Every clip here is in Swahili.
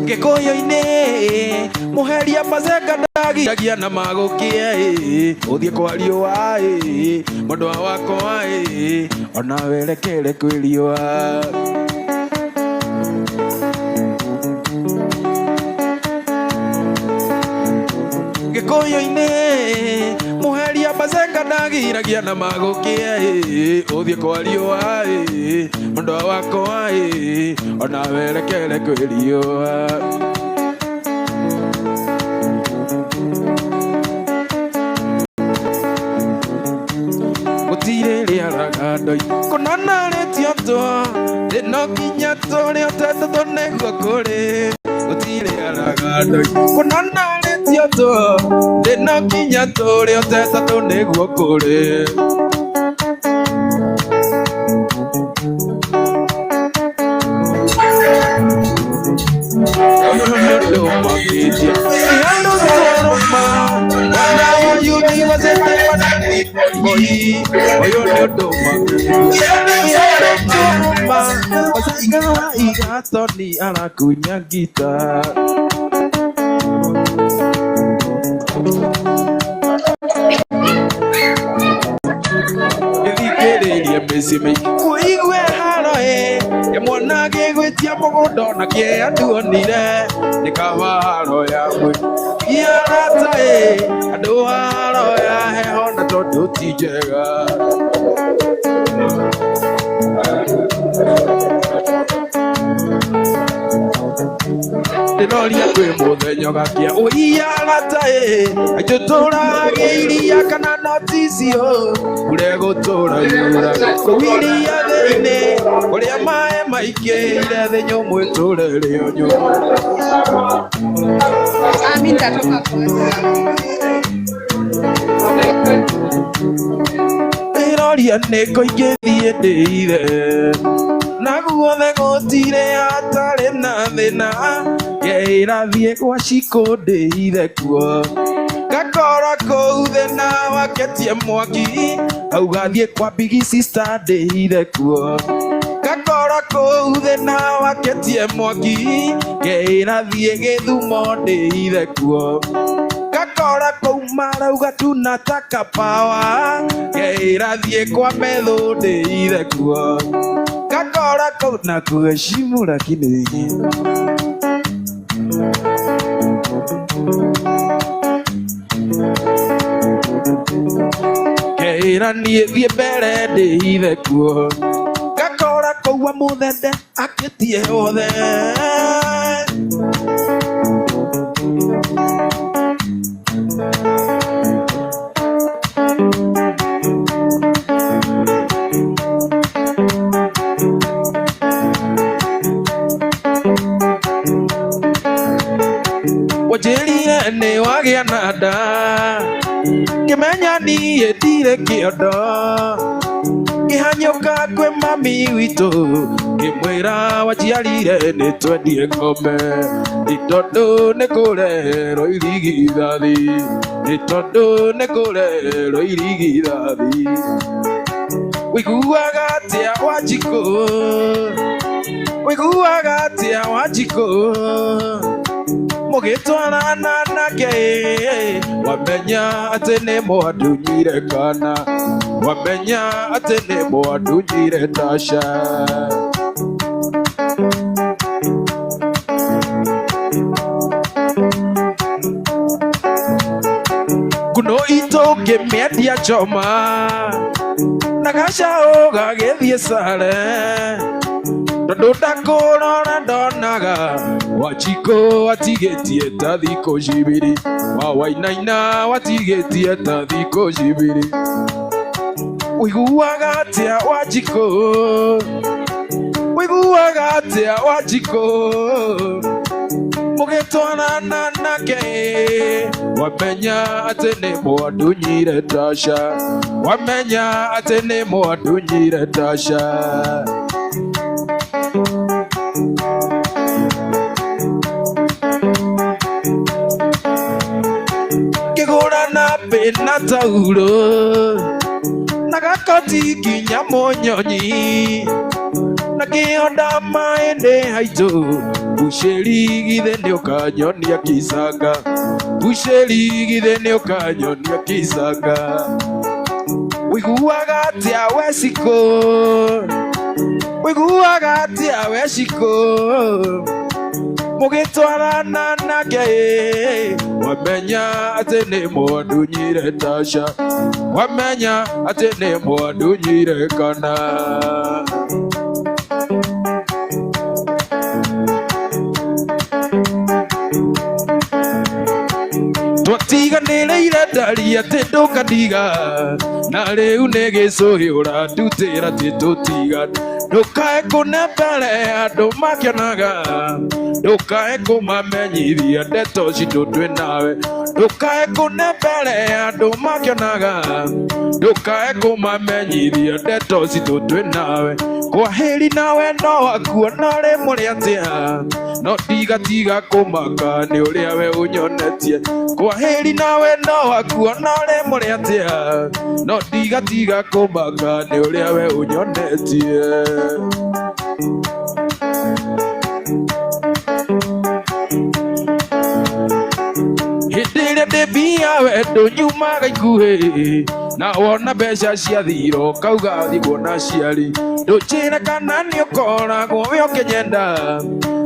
Gikoyo-ini muheria mazenga ndagiragia na magukia uthie kwa riua mundu wakwa ona werekere kwi riua Gikoyo-ini muheria mazenga ndagiragia na magukia uthie kwa riua mundu wakwa ona werekere kwi riua Ndoi konana retio to de no kinya to le otete to nego kore utire araga ndoi konana retio to de no kinya to le otete to nego kore Tony anakunya gitar Githikiriria micimi kuigwe haro mwana gigwitia mugundo na kianduonire nikava haro yamwe iarata andu haro ya heho na tondu ti njega Ndinoria kwi muthenya gakia uiarata ajutura giria kana noticio ure gutura yura kuiria thiini uria mae maikire thenyo mwiturire onyo Amin tatoka Ndinoria niko ingithie ndiire naguothe gutire atari na thina irathie gwa ciko ndiire kuo gakora kou thina waketie mwaki au gathie kwa big sister ndiire kuo gakora kou thina waketie mwaki irathie githumo ndiire kuo gakora kou marauga tunataka power irathie kwa metho ndiire kuo gakora kou na kuheshimu lakini Keira nie thie mbere ndiire kuo gakora koua muthende akitie othe Wajirie ni wagia nada Kimenya ni edire kiodo Kihanyuka kwe mami wito Kimwira wajiarire ni twendie ngome Itondo nekurero irigithathi Itondo nekurero irigithathi Wiguaga atia Wanjikũ Wiguaga atia Wanjikũ Mugitwarana nake wamenya ati ni mwandunyire kana wamenya ati ni mwandunyire Tasha kuno ito ngimiendia choma na gacaũ gagĩthiĩ Sare tondu ndakurora ndonaga Wanjikũ atigitie ta thikũ cibiri wa Wainaina watigitie ta thikũ cibiri wiguaga atia Wanjikũ wiguaga atia Wanjikũ mugitwarana nake wamenya ati ni mwandunyire Tasha wamenya ati ni mwandunyire Tasha kena tauro nagakoti kinya monyonyi nakionda maende haito busheri githe ni ukanyonia kisanga busheri githe ni ukanyonia kisanga wiguaga atia weciko wiguaga atia weciko mugitwarana nake wamenya ati ni mundu nyire tasha wamenya ati ni mundu nyire kana twatiganĩrĩire ndari atĩ ndũkadiga na rĩu nĩ gĩcũhĩ ũrandutĩra atĩ tũtigane ndũkae kũnembere andũ makĩonaga ndũkae kũmamenyithia ndeto citũ twĩ nawe ndũkae kũnembere andũ makĩonaga ndũkae kũmamenyithia ndeto citũ twĩ nawe kwaheri nawe no wakuona rĩ mũrĩ atĩa no ndigatiga kũmaka nĩ ũrĩa we ũnyonetie kwaheri nawe no wakuona rĩ mũrĩ atĩa no ndigatiga kũmaka nĩ ũrĩa we ũnyonetie hĩndĩ ĩrĩa ndĩmbia wendo nyumaga ikuhĩ na wona mbeca ciathira kauga thiĩ kuona aciari ndũnjĩre kana nĩ ũkoragwo we ũkĩnyenda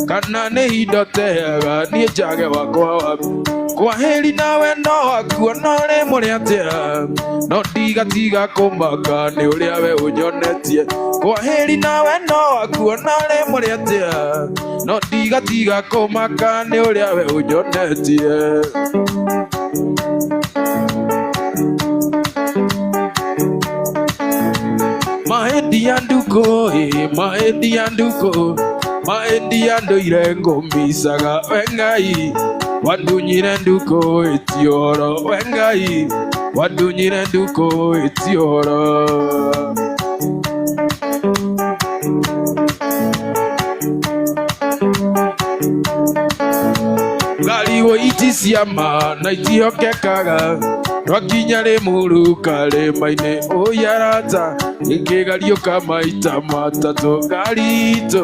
kana nĩ indo teaga niĩ njage wakwa waku kwaheri nawe no wakuona ũrĩ mũrĩ atĩa no ndigatiga kũmaka nĩ ũrĩa we ũnyonetie kwaheri nawe no wakuona ũrĩ mũrĩ atĩa no ndigatiga kũmaka nĩ ũrĩa we ũnyonetie maendi ya nduko maendi ya nduko maendi ya ndũire ngũmicaga we Ngai wandunyire nduko ĩti ũhoro we Ngai wandunyire nduko ĩti ũhoro ngarigo iti ciama na itihokekaga twakinya rĩmuru karĩma-inĩ ũyarata ĩkĩgariũka maita matatũ ngari itũ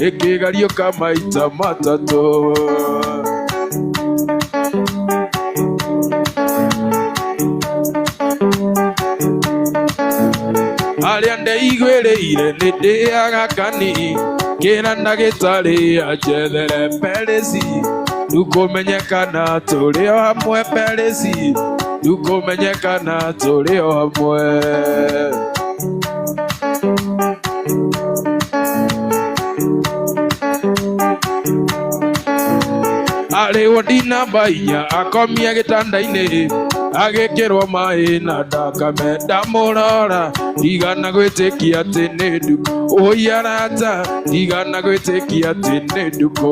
ĩkĩgariũka maita matatũ harĩa ndeiguĩrĩire nĩ ndĩaga kani kĩra ndagĩtarĩ anjethere pereci ndũkũmenyekana tũrĩ o hamwe pereci ndũkũmenyekana tũrĩ o hamwe arĩ wondi namba 4 akomie gĩtanda-inĩ agĩkĩrwo maĩ na ndakame ndamũrora ndigana gwĩtĩkia atĩ nĩ nduko ũyarata ndigana gwĩtĩkia atĩ nĩ nduko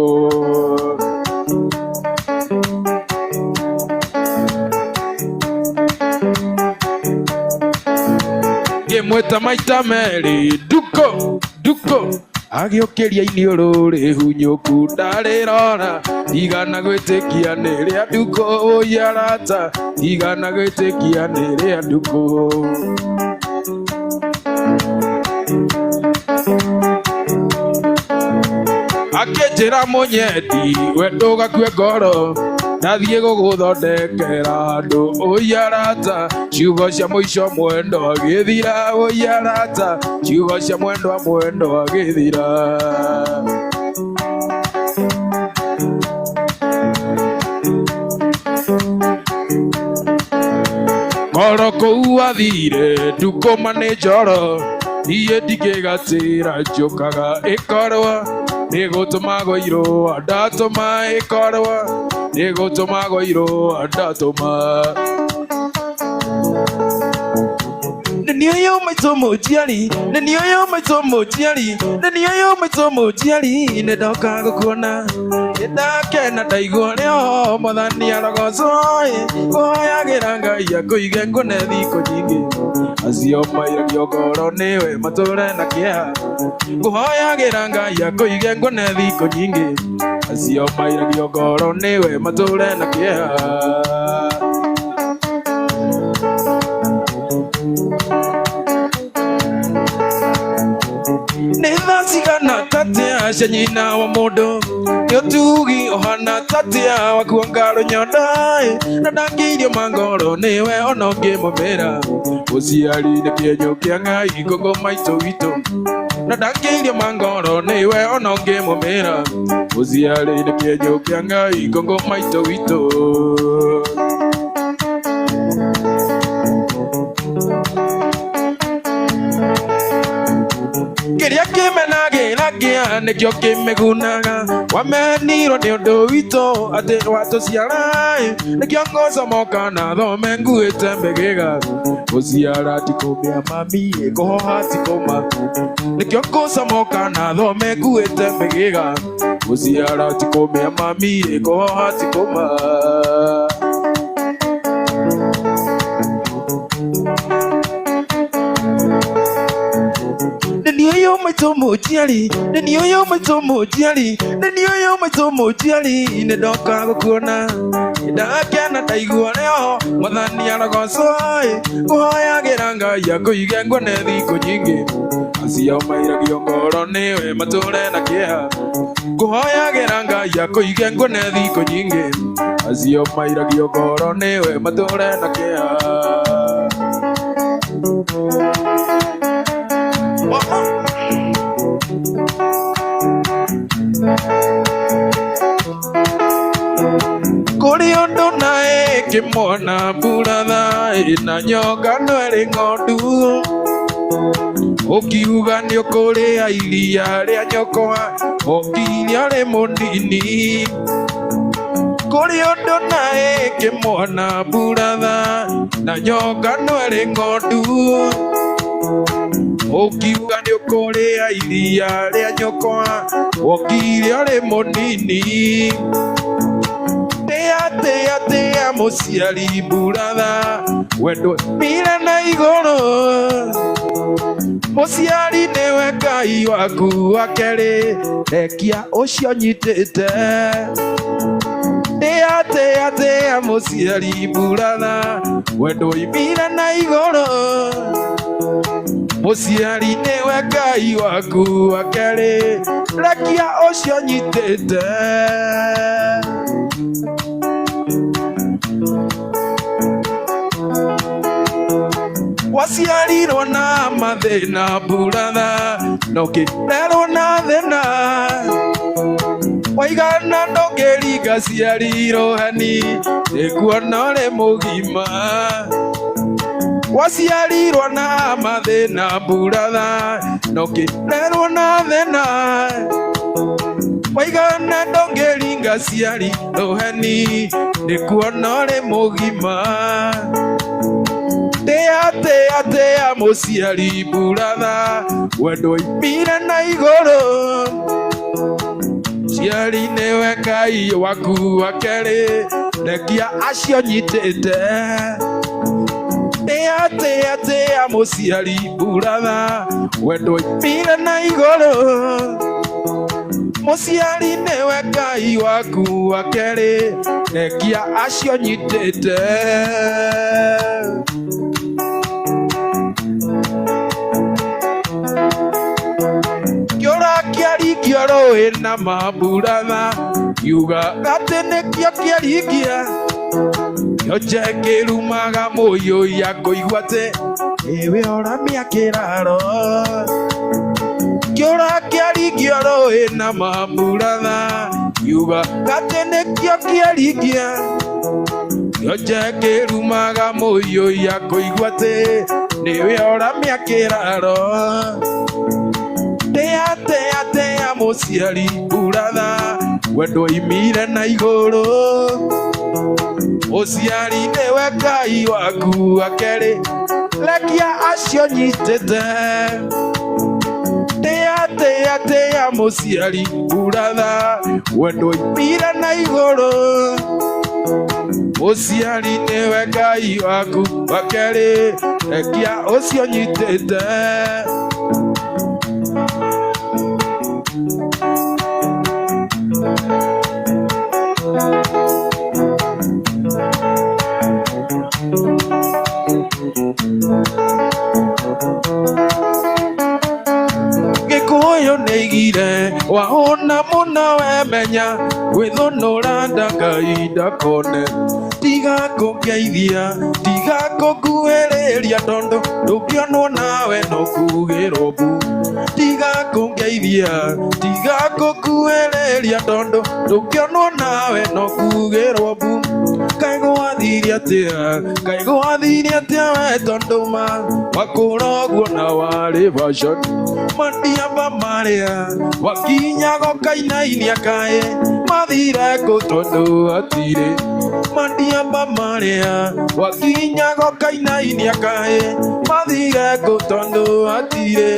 ngĩmwĩta maita merĩ nduko nduko agĩũkĩria iniũrũ rĩhunyũku ndarĩrora ndigana gwĩtĩkia nĩ rĩa nduko ũyarata ndigana gwĩtĩkia nĩ rĩa nduko akĩnjĩra mũnyendi we ndũgakue ngoro ndathiĩ gũgũthondekera handũ ũyarata ciugo cia mũico mwendo agĩthira ũyarata ciugo cia mwendo mwendo agĩthira ngoro kũu athire ndukũma nĩ njoro niĩ ndingĩgatĩra njũkaga ĩkorwo nĩ gũtũmagwo irũa ndatũma ĩkorwo nĩ gũtũmagwo irũa ndatũma nĩ ũyũ maitũ mũnjiari nĩ ũyũ maitũ mũnjiari nĩ ũyũ maitũ mũnjiari nĩ ndoka gũkuona ndakena ndaigua rĩo mwathani arogocwo kũhoyagĩra Ngai akũige ngũne thikũ nyingĩ acio mairagio ngoro nĩwe matũre na kĩeha kũhoyagĩra Ngai akũige ngũne thikũ nyingĩ acio mairagio ngoro nĩwe matũre na kĩeha Nithacigana tatia cia nyina wa mundu ni utugi ohana tatia wakuonga runyondo na ndangĩirio mangoro niwe ona ũngĩmũmĩra ũciari nĩ kĩenyũ kĩa Ngai ngũngũ maitũ witũ na ndangĩirio mangoro niwe ona ũngĩmũmĩra ũciari nĩ kĩenyũ kĩa Ngai ngũngũ maitũ witũ. Kĩrĩa kĩmenagĩragia nĩkĩo kĩmĩgunaga wamenirwo nĩ ũndũ witũ atĩ watũciara nĩkĩo ngũcomoka na thome nguĩte mĩgĩga gũciara ti kũmĩa mami kũhoha ti kũma nĩkĩo ngũcomoka na thome nguĩte mĩgĩga gũciara ti kũmĩa mami kũhoha ti kũma. Nĩniũyũ maitũ mũnjiari nĩniũyũ maitũ mũnjiari nĩniũyũ maitũ mũnjiari nĩndoka gũkuona ndakena ndaigua rĩo Mwathani arogocwo ngũhoyagĩra Ngai akũige nguone thikũ nyingĩ acio mairagio ngoro nĩwe matũre na kĩeha ngũhoyagĩra Ngai akũige nguone thikũ nyingĩ acio mairagio ngoro nĩwe matũre na kĩeha. Kũrĩ ũndũ naĩ ngĩmwona mburatha ĩna nyonga no ĩrĩ ng'ondu ũkiuga nĩ ũkũrĩa iria rĩa nyokwa ũkiria rĩ mũnini. Kũrĩ ũndũ naĩ ngĩmwona mburatha na nyonga no ĩrĩ ng'ondu ũkiuga nĩ ũkũrĩa iria rĩa nyokwa ũkiria rĩ mũnini. Tĩa mũciari mburatha wendo mire na igũrũ mũciari nĩwe Ngai waku wa kerĩ rekia ũcio nyitĩte. Tĩa mũciari mburatha wendo imire na igũrũ mũciari nĩwe Ngai waku wa kerĩ rekia ũcio nyitĩte. Waciarirwo na mathĩna mburatha na ũkĩrerwo na thĩna waigana ndũngĩringa ciarirwo hani ĩkuona ũrĩ mũgima. Waciarirwo na mathĩna mburatha na ũkĩrerwo na thĩna waigana ndũngĩringa ciarirwo hani ĩkuona ũrĩ mũgima. Tĩa mũciari mburatha wendo imire na igũrũ ciari nĩwe Ngai waku wa kerĩ rekia acio nyitĩte. Tĩa mũciari mburatha wendo imire na igũrũ mũciari nĩwe Ngai waku wa kerĩ rekia acio nyitĩte. Kĩarikio rũĩ na mamburatha kiuga atĩ nĩkĩo kĩarikia kĩonje kĩrumaga mũiyũia kũigua atĩ ĩwe oramia kĩraro. Kĩũra kĩarikio rũĩ na mamburatha kiuga atĩ nĩkĩo kĩarikia kĩonje kĩrumaga mũiyũia kũigua atĩ nĩwe oramia kĩraro. Tĩa mũciari mburatha wendo imire na igũrũ mũciari nĩwe Ngai waku wa kerĩ rekia acio nyitĩte. Tĩa mũciari mburatha wendo imire na igũrũ mũciari nĩwe Ngai waku wa kerĩ rekia ũcio nyitĩte. Gĩkũyũ neigire wahona muno wemenya gwithunura ndakaida kone tiga kungeithia tiga kunguhĩrĩria tondu ndũngĩonwo nawe no kugĩrwo bu tiga kungeithia tiga kunguhĩrĩria tondu ndũngĩonwo nawe no kugĩrwo bu kaĩ gwathire atĩa we tondu ma wakũra ũguo na warĩ version mandiamba marĩa wakinyago kainainia kaĩ mathire kũ tondu hatirĩ mandiamba marĩa wakinyago kainainia kaĩ mathire kũ tondu hatirĩ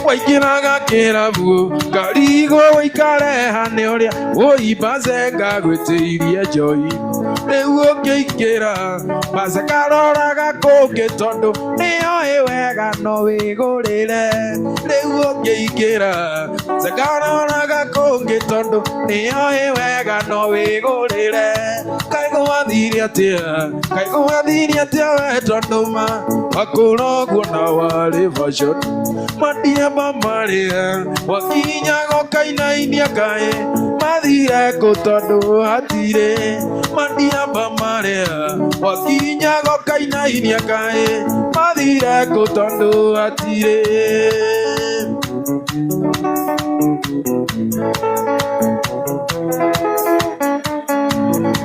waingĩraga kĩrabu ngarigwo ũikare hane ũrĩa ũimbace ngagwĩtĩirie njoi rĩu ũngĩingĩra mbace karoraga kũngĩ tondu nĩoĩ wega no wĩgũrĩre rĩu ũngĩingĩra mbace karoraga kũngĩ tondu nĩoĩ wega no wĩgũrĩre kaĩ gwathire atĩa we tondu ma wakũra ũguo na warĩ version mandiamba marĩa wakinyago kainainia kaĩ mathire kũ tondu hatirĩ mandiamba marĩa wakinyago kainainia kaĩ mathire kũ tondu hatirĩ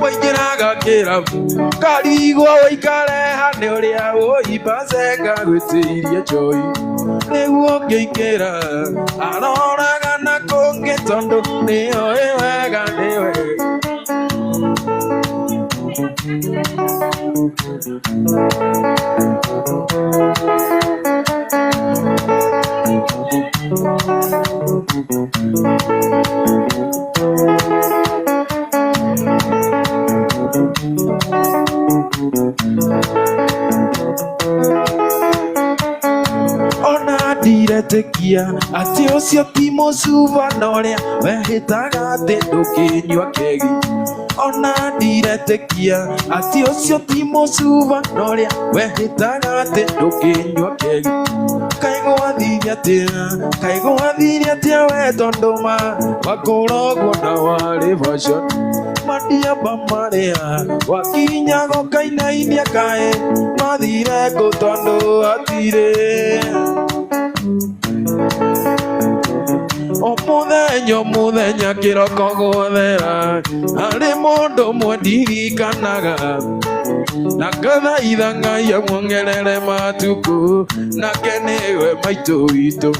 waingĩraga kĩrabu ngarigwo ũikare hane ũrĩa ũimbace ngagwĩtĩirie njoi rĩu ũngĩingĩra aroraga na kũngĩ tondu nĩoĩ wega nĩwe ona ndiretĩkia atĩ ũcio ti mũcuba na ũrĩa wehĩtaga atĩ ndũkĩnyua kegi ona ndiretĩkia atĩ ũcio ti mũcuba na ũrĩa wehĩtaga atĩ ndũkĩnyua kegi kaĩ gwathire atĩa we tondu ma wakũra ũguo na warĩ version mandiamba marĩa wakinyago kainainia kaĩ mathire kũ tondu hatirĩ o muthenya kĩroko gwathera harĩ mũndũ ũmwe ndirikanaga na ngathaitha Ngai amwongerere matukũ nake nĩwe maitũ witũ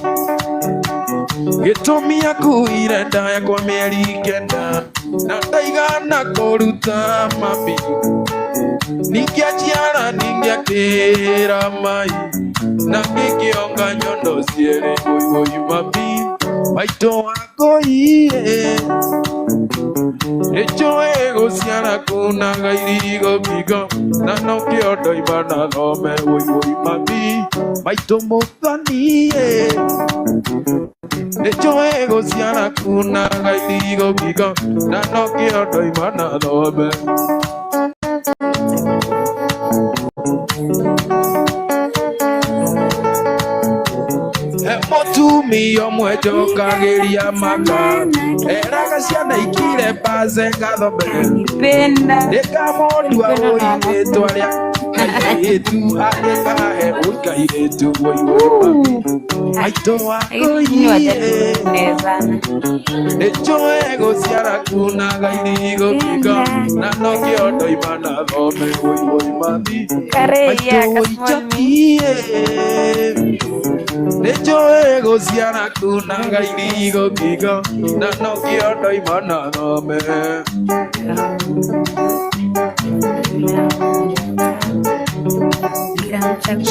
gĩtũmi akuire ndaya kwa mĩeri 9 na ndaigana kũruta mami ningĩ aciara ningĩ akĩra mai na ngĩkĩonga nyondo cierĩ wũi mami maitũ wakũiye nĩnjũĩ gũciara kunaga irigo ngingo na no kĩondo imana thome wũi mami maitũ mũthoniye nĩnjũĩ gũciara kunaga irigo ngingo na no kĩondo imana thome mũtumia ũmwe njokagĩria maka eraga ciana ikire mbace ngathome ndĩkamũndua ũirĩtwa rĩa kairĩtu angĩkahe ũikairĩtu wũi maitũ wakũiye nĩnjũĩ gũciara kunaga irigo ngingo na no kĩondo imana thome wũi mami maitũ wũijokie nĩnjũĩ gũciara kunaga irigo ngingo na no kĩondo imana thome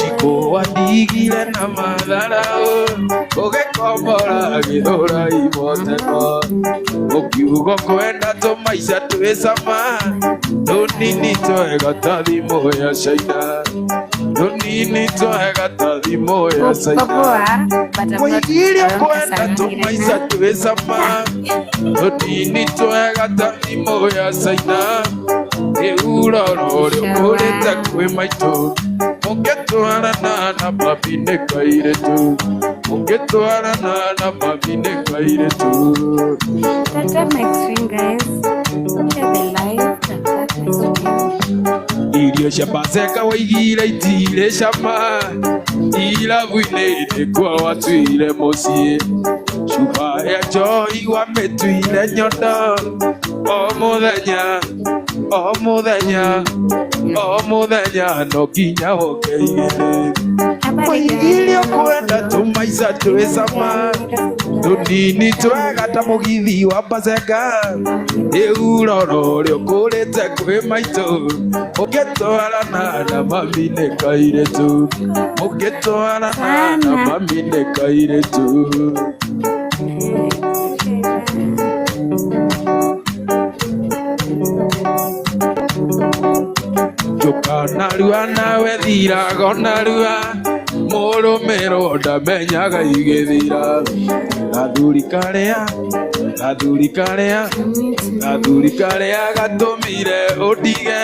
chikũwandigire na matharaũ ũgĩkombora gĩthũra imotemo ũkiugo kwenda tũmaica twĩ cama tũnini twega ta thimũ ya China tũnini twega ta thimũ ya China mũingĩrio kwenda tũmaica twĩ cama tũnini twega ta thimũ ya China Euroro Kurita Quimaito, Mogeto Arana, Babine Kairetu, Mogeto Arana, Babine Kairetu. That makes swing, guys. Share the live. Irio Shabaseka Wagira, Tile Shama, Ila Wile, Kwa Watwile Mosie, Shuba Joy, Wametwile Nyota, Omudanya, no Kinya, okay. Waigilio kwenda tumaisa tuesama tunini twegata mugithi wa Paseka Euroro riokurite kwi maitu mugitwarana na mami ni kairetu mugitwarana na mami ni kairetu Narua nawe thiraga narua Murumiro ndamenyaga igithira Gathuri karia gatumire udige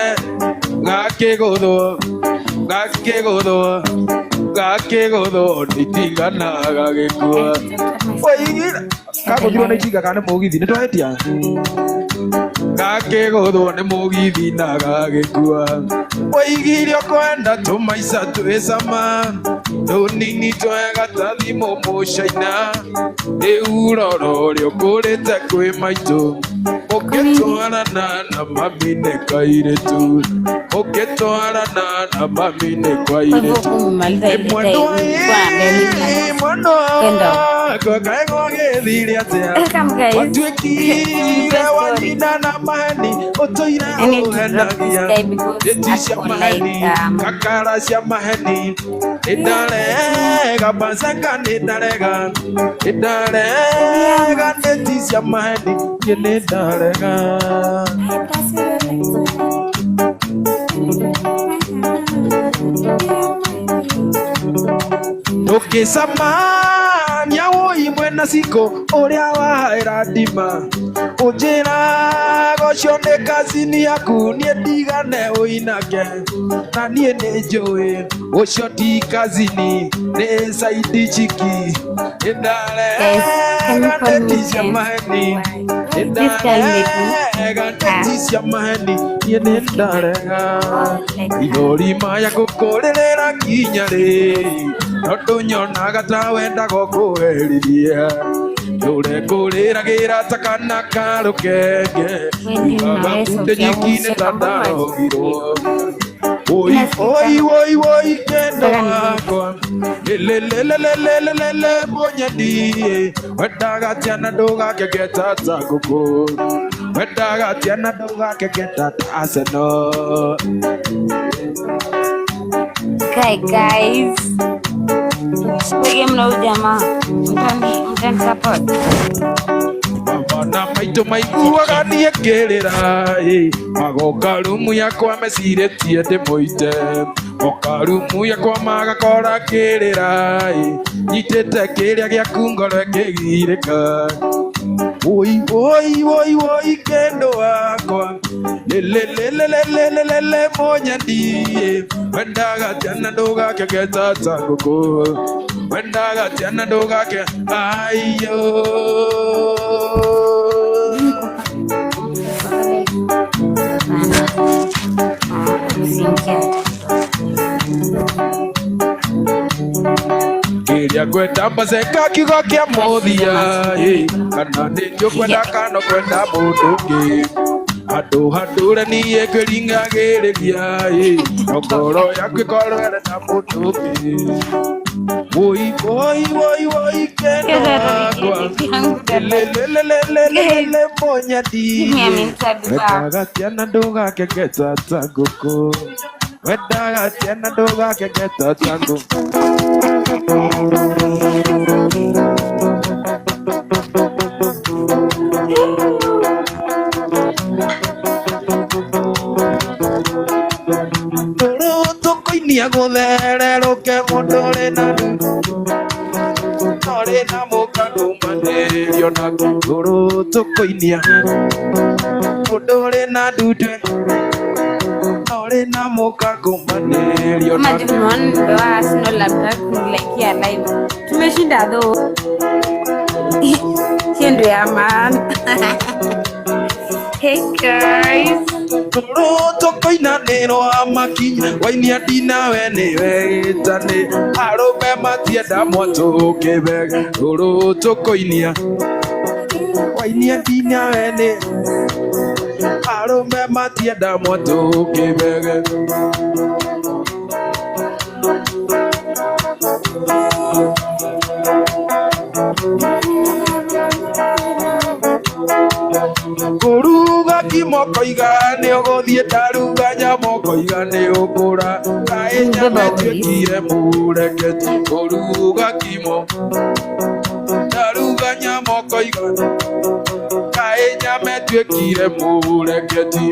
gakiguthwo nditiganaga gikua Waigira kaguthirwo ni itinga kana mugithi ni twetia Gakiguthwo ni mugithi na gagikua Waigirio kwenda tumaica twicama tunini twega ta thimu mucaina Euroro riokurite kwi maitu mugitwarana na mami ni kairetu mugitwarana na mami ni kairetu mwendwa Kakaego githiri atia Watuikire wanyina na maheni Utuire uhenagia Eti cia maheni Kakara cia maheni Idarega Paseka nidarega Idarega Eti cia maheni Nidarega Tukisama Nyawo imwe na siko Uria wahaira ndima Ujira Gocio ni kazini yaku Nie ndigane uinake Na nie ni njui Ucio ti kazini Ni saidi chiki Indarega Neti cia maheni Indarega Neti cia maheni Nie ni ndarega Ithorima ya gukuririra kinya ri Nonduyonaga ta wenda gukuherithia Ndurekuriragira ta kana ka rukenge Igakunde nyingine ta ndarogirwo Oi kendo wakwa Lelelelelelelele monyadi Wendaga tiana ndugakegeta ta nguku Wendaga tiana ndugakegeta ta Arsenal Okay guys, sige mna ujamaa mtani support Mabana maitu maiguaga niekirira magoka rumu yakwa meciretie ndimuite moka rumu yakwa magakora kirira nyitite kiria giaku ngoro ikigirika Oi kendo wakwa Lelelelelelelele monyadi Wendaga tiana ndugakegeta ta nguku Wendaga tiana ndugake Ayo Kiria kwenda Paseka kiugo kia muthia Kana nĩndio kwenda kana kwenda mũndũ ũngĩ Handũ handũre niĩ ngĩringagĩrĩria Ngoro yaku ĩkorwo ĩrenda mũndũ ũngĩ Oi kendo wakwa Lelelelelelele monyadi Wendaga tiana ndũgakegeta ta ngũkũ Wendaga tiana ndũgakegeta ta ngũkũ Tukoinia guthererũke mũndũ ũrĩ na Nori na mũkandũ manĩrio na ngũrũ tukoinia Odore na dudwe Nore na moka kumbanerio Kama tumeona wa Arsenal labda kulekea live. Tumeshinda though. Hiyo ndio ya maana. Hey guys. Toro tokoina nero amaki Waini adina wene wetane Arobe matienda moto kebe Toro tokoinia Waini adina wene Arobe matienda moto kebe Kuruga kimoko igane ogothie taruga nyamoko igane okura kae nyamete kire mureketi kuruga kimo taruga nyamoko igane kae nyamete kire mureketi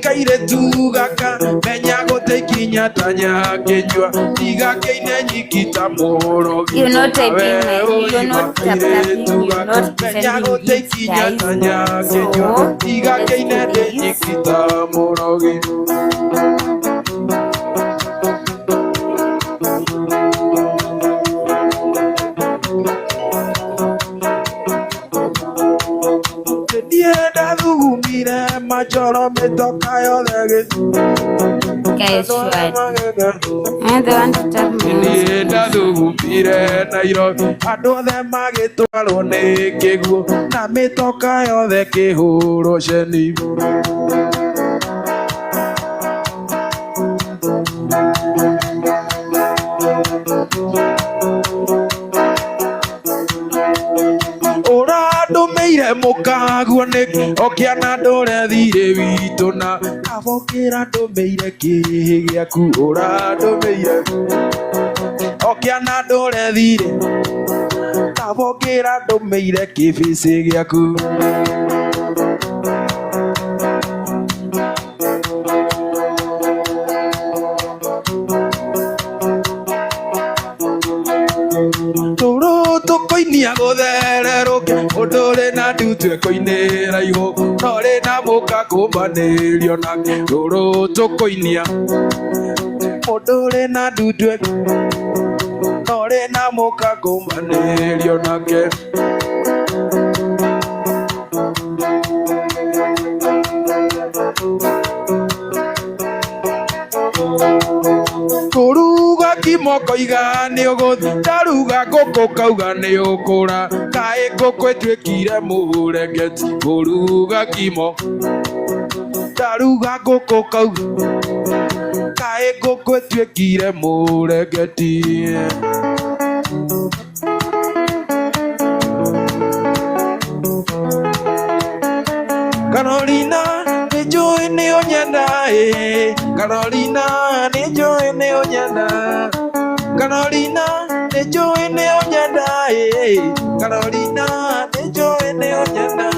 Kaire tugaka menya gote kinya tanya kenywa tiga keine nyikita moro you're not typing you're not tapping you're not menya gote kinya tanya kenywa tiga keine nyikita moro Machoro me toca yo de guys, I don't want to tap me. Na du pire na iro ado de mageto alone kegu na me toca yo de que juro sheni Mukaguane okiana ndore thire wituna avokira ndumeire kigiaku ura ndumeire okiana ndore thire avokira ndumeire kibisi giaku Odore na dutwe koinera iho Nore na moka kumbanerio na Roro tokoinia Odore na dutwe Nore na moka kumbanerio na ke Kuruga kimoko igane ogothi taruga koko kaugane okura kae koko etwekire muregeti kuruga kimo taruga koko kauga kae koko etwekire muregeti Carolina nejoe ne onyanda Carolina nejoe ne onyanda Carolina nejoe ne onyanda Carolina nejoe ne onyanda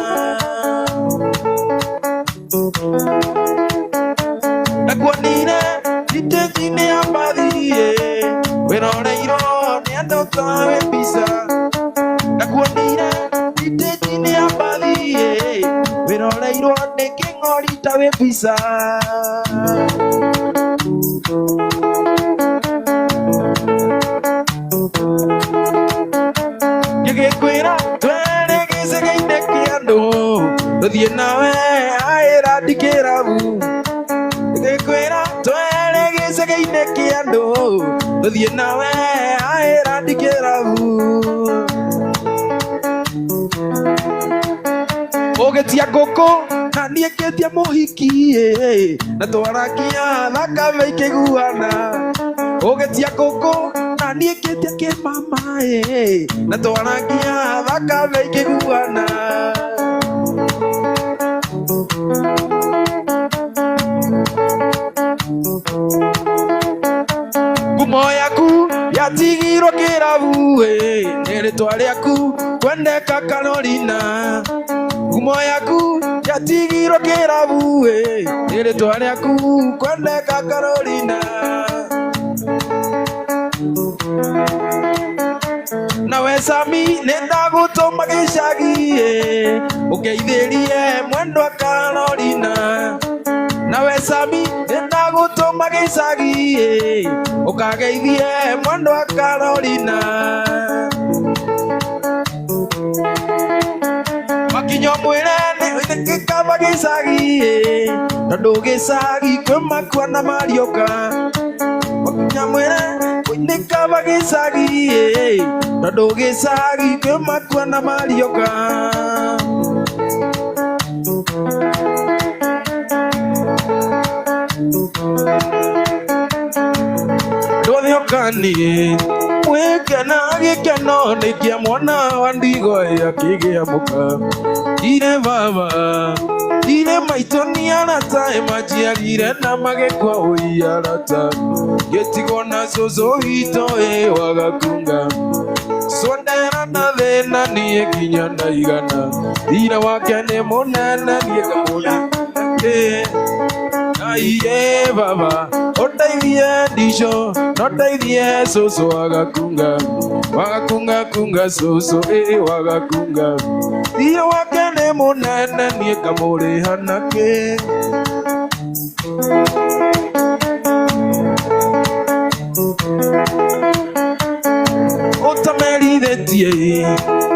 Nakuanire itejine ambadi Wenore iro ne andoka wepisa Nakuanire itejine ambadi Wenore iro ne kengorita wepisa Yegekwira twere gisege kiando Dodie nawe aera dikerabu Yegekwira twere gisege kiando Dodie nawe aera dikerabu Ogetia koko nanie ketia mohiki na twarakia thakame ikiguana Ogetia koko nanie ketia ke mama na twarakia thakame ikiguana Ngumo yaku yatigirwo kirabu nĩ rĩtwa rĩaku kwendeka Carolina ngumo yaku yatigirwo kĩrabu rĩtwa rĩaku kwendeka Carolina. Nawe Sami nĩndagũtũma gĩcagi ũgeithĩrie mwendwa Carolina. Nawe Sami nĩndagũtũma gĩcagi ũkageithie mwendwa Carolina. Makinyo mwĩre nĩgĩkaba gĩcagi tondũ gĩcagi kwĩ makua na marioka. Makinyo mwĩre nĩgĩkaba gĩcagi tondũ gĩcagi kwĩ makua na marioka. Ndũthĩokanie mwĩkena gĩkeno nĩkĩa mwana wa Ndigo akĩgĩa mũka. Ire baba ire maitũ nĩ arata majiarire na magĩkwa ũiarata. Gĩtigwo na cũcũ witũ wa Gakunga. Sondera na thĩna niĩ nginya na igana. Ira wake nĩ mũnene niĩ ngamũna. Aiye baba ũndeithie Ndico no ndeithie cũcũ wa Gakunga. Wa Gakunga kunga cũcũ wa Gakunga. Ira wake nĩ mũnene niĩ ngamũrĩha nakĩ. Ũtamerithĩtie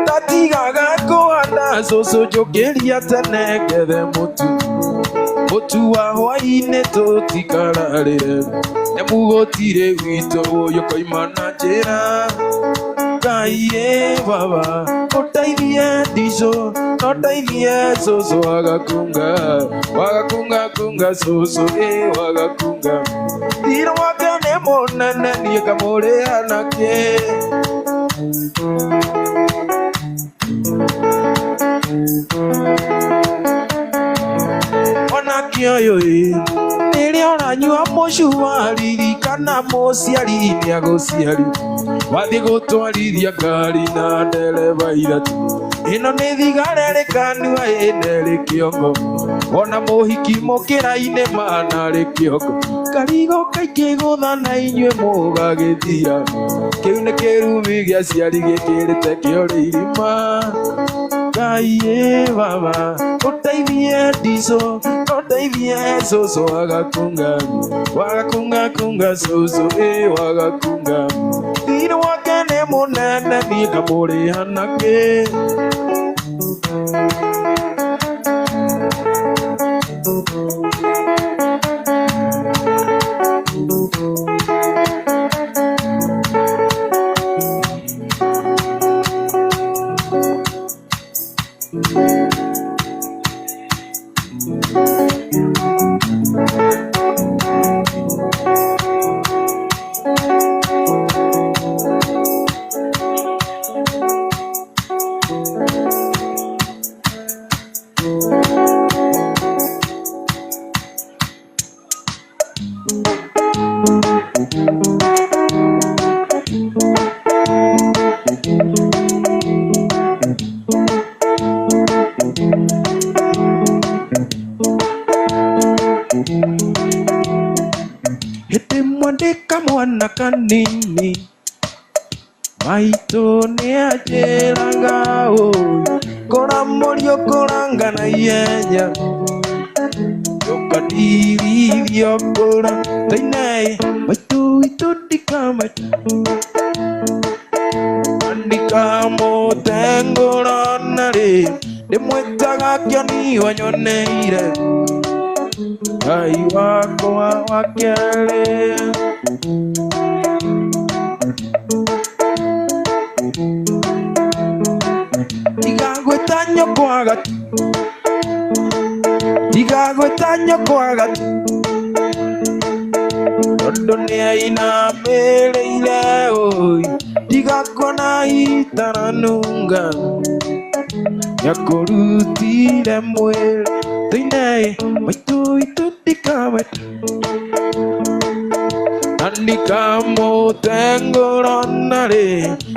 ndatigaga kũhanda cũcũ njũkĩria tene ngethe mũtu wa hwaĩ-inĩ tũtikararĩre. Nyamũgũtirĩ gwitũ ũyũ koima na njĩra. Ngai baba ũndeithie Ndico no ndeithie cũcũ wa Gakunga. Wa Gakunga kunga cũcũ wa Gakunga. Ira wake nĩ mũnene niĩ ngamũrĩha nakĩ. Onake ũyũ rĩrĩa ũranyua mũcuari kana mũciari nĩagũciari. Wathiĩ gũtwarithia ngari na ndereba ithatũ. Ĩno nĩ thigara ĩrĩ kanua ĩna kĩongo. Ona mũhiki mũkĩra-inĩ manarĩ kĩongo. Karigo kaingĩ gũtha na inyuĩ mũgagĩthira. Kĩu nĩ kĩrumi gĩa ciari gĩkĩrĩte kĩore irima. Ngai baba ũndeithie Ndico no ndeithie cũcũ wa Gakunga. Wa Gakunga kunga cũcũ wa Gakunga. Ira wake nĩ mũnene niĩ ngamũrĩha nakĩ. Hĩndĩ mwandĩka mwana kanini maitũ nĩanjĩraga kũra mũriũ kũranga na ihenya. Ũkandirithio kũra thĩinĩ maitũ witũ ndikamata. Ndikamũtengũra rĩ ndĩmwĩtaga Kĩoni wanyoneire. Ngai wakwa wa kerĩ. Ndigagwĩta nyũkwa gatũ. Ndigagwĩta nyũkwa gatũ. Tondũ nĩainamĩrĩire ndigakuona itaranunga. Nĩakũrutire mwĩrĩ thĩinĩ maitũ witũ ndikamata. Na ndikamũtengũra rĩ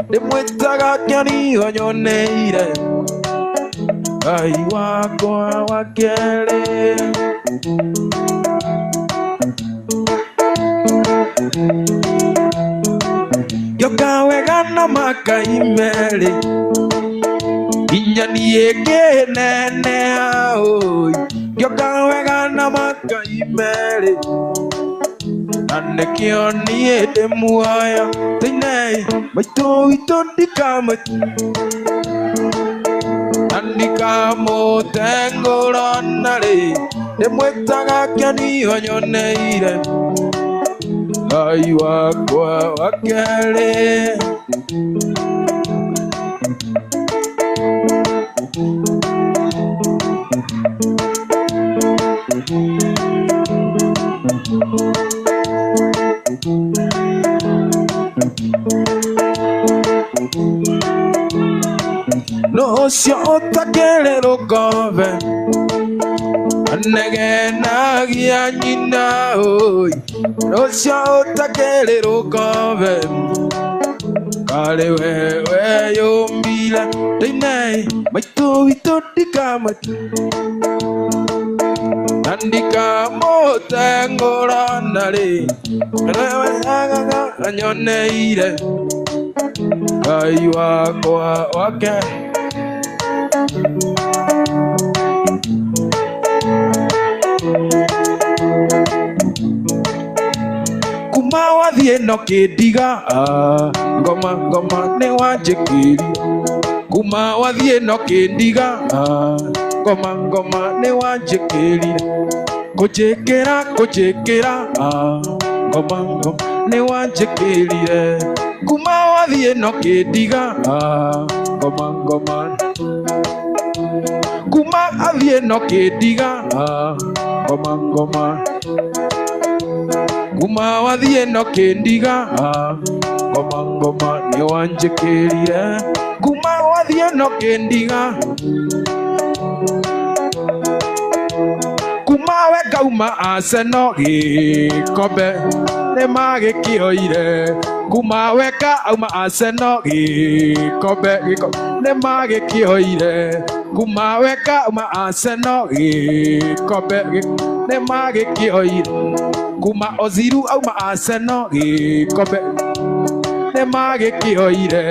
ndĩmwĩtaga Kĩoni wanyoneire. Ngai wakwa wa kerĩ. Gĩoka wega na makai merĩ, inya niĩ ngĩneneha oi. Gĩoka wega na makai merĩ, na nĩkĩo niĩ ndĩ muoyo thĩinĩ maitũ witũ ndikamũtengũrana rĩ, ndĩmwĩtaga Kĩoni onyoneire Ngai wakwa wa kerĩ. Nocio ũtakĩrĩ rũkũmbe anegenagia nyina oi. Nocio ũtakĩrĩ rũkũmbe karĩ we weyũmbire thĩinĩ maitũ witũ na ndikamũtengũrana rĩ, wegaga anyoneire Ngai wakwa wa kerĩ. Kuma wathiĩ no kĩndiga ngoma ngoma nĩ wanjĩkĩria. Kuma wathiĩ no kĩndiga ngoma ngoma nĩ wanjĩkĩria. Kũnjĩkĩra ngoma ngoma nĩ wanjĩkĩrire. Kuma wathiĩ no kĩndiga ngoma ngoma. Kuma athiĩ no kĩndiga ngoma ngoma. Kuma wathiĩ no kĩndiga ngoma ngoma nĩ wanjĩkĩrire. Kuma wathiĩ no kĩndiga. Kuma we ngauma Arsenal gĩkombe nĩ magĩkĩoire. Kuma we kauma Arsenal gĩkombe nĩ magĩkĩoire. Kuma we kauma Arsenal gĩkombe nĩ magĩkĩoire. Kuma Oziru auma Arsenal gĩkombe nĩ magĩkĩoire.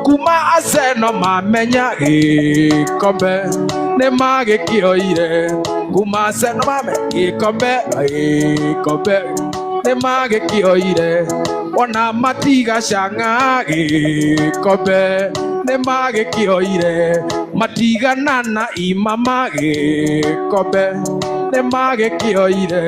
Kuma Arsenal mamenya gĩkombe nĩ magĩkĩoire. Kuma Arsenal mamenya gĩkombe nĩ magĩkĩoire. Ona matigacanga gĩkombe nĩ magĩkĩoire. Matigana na imama gĩkombe nĩ magĩkĩoire.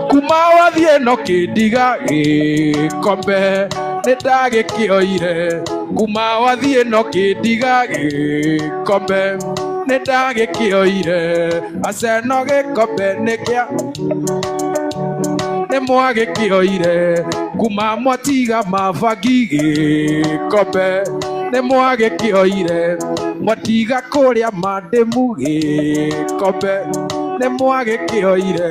Kuma wathiĩ no kĩndiga gĩkombe nĩ ndagĩkĩoire. Kuma wathiĩ no kĩndiga gĩkombe nĩ ndagĩkĩoire. Arsenal gĩkombe nĩ kĩa nĩ mwagĩkĩoire. Kuma mwatiga mabangi gĩkombe nĩ mwagĩkĩoire. Mwatiga kũrĩa mandĩmu gĩkombe nĩ mwagĩkĩoire.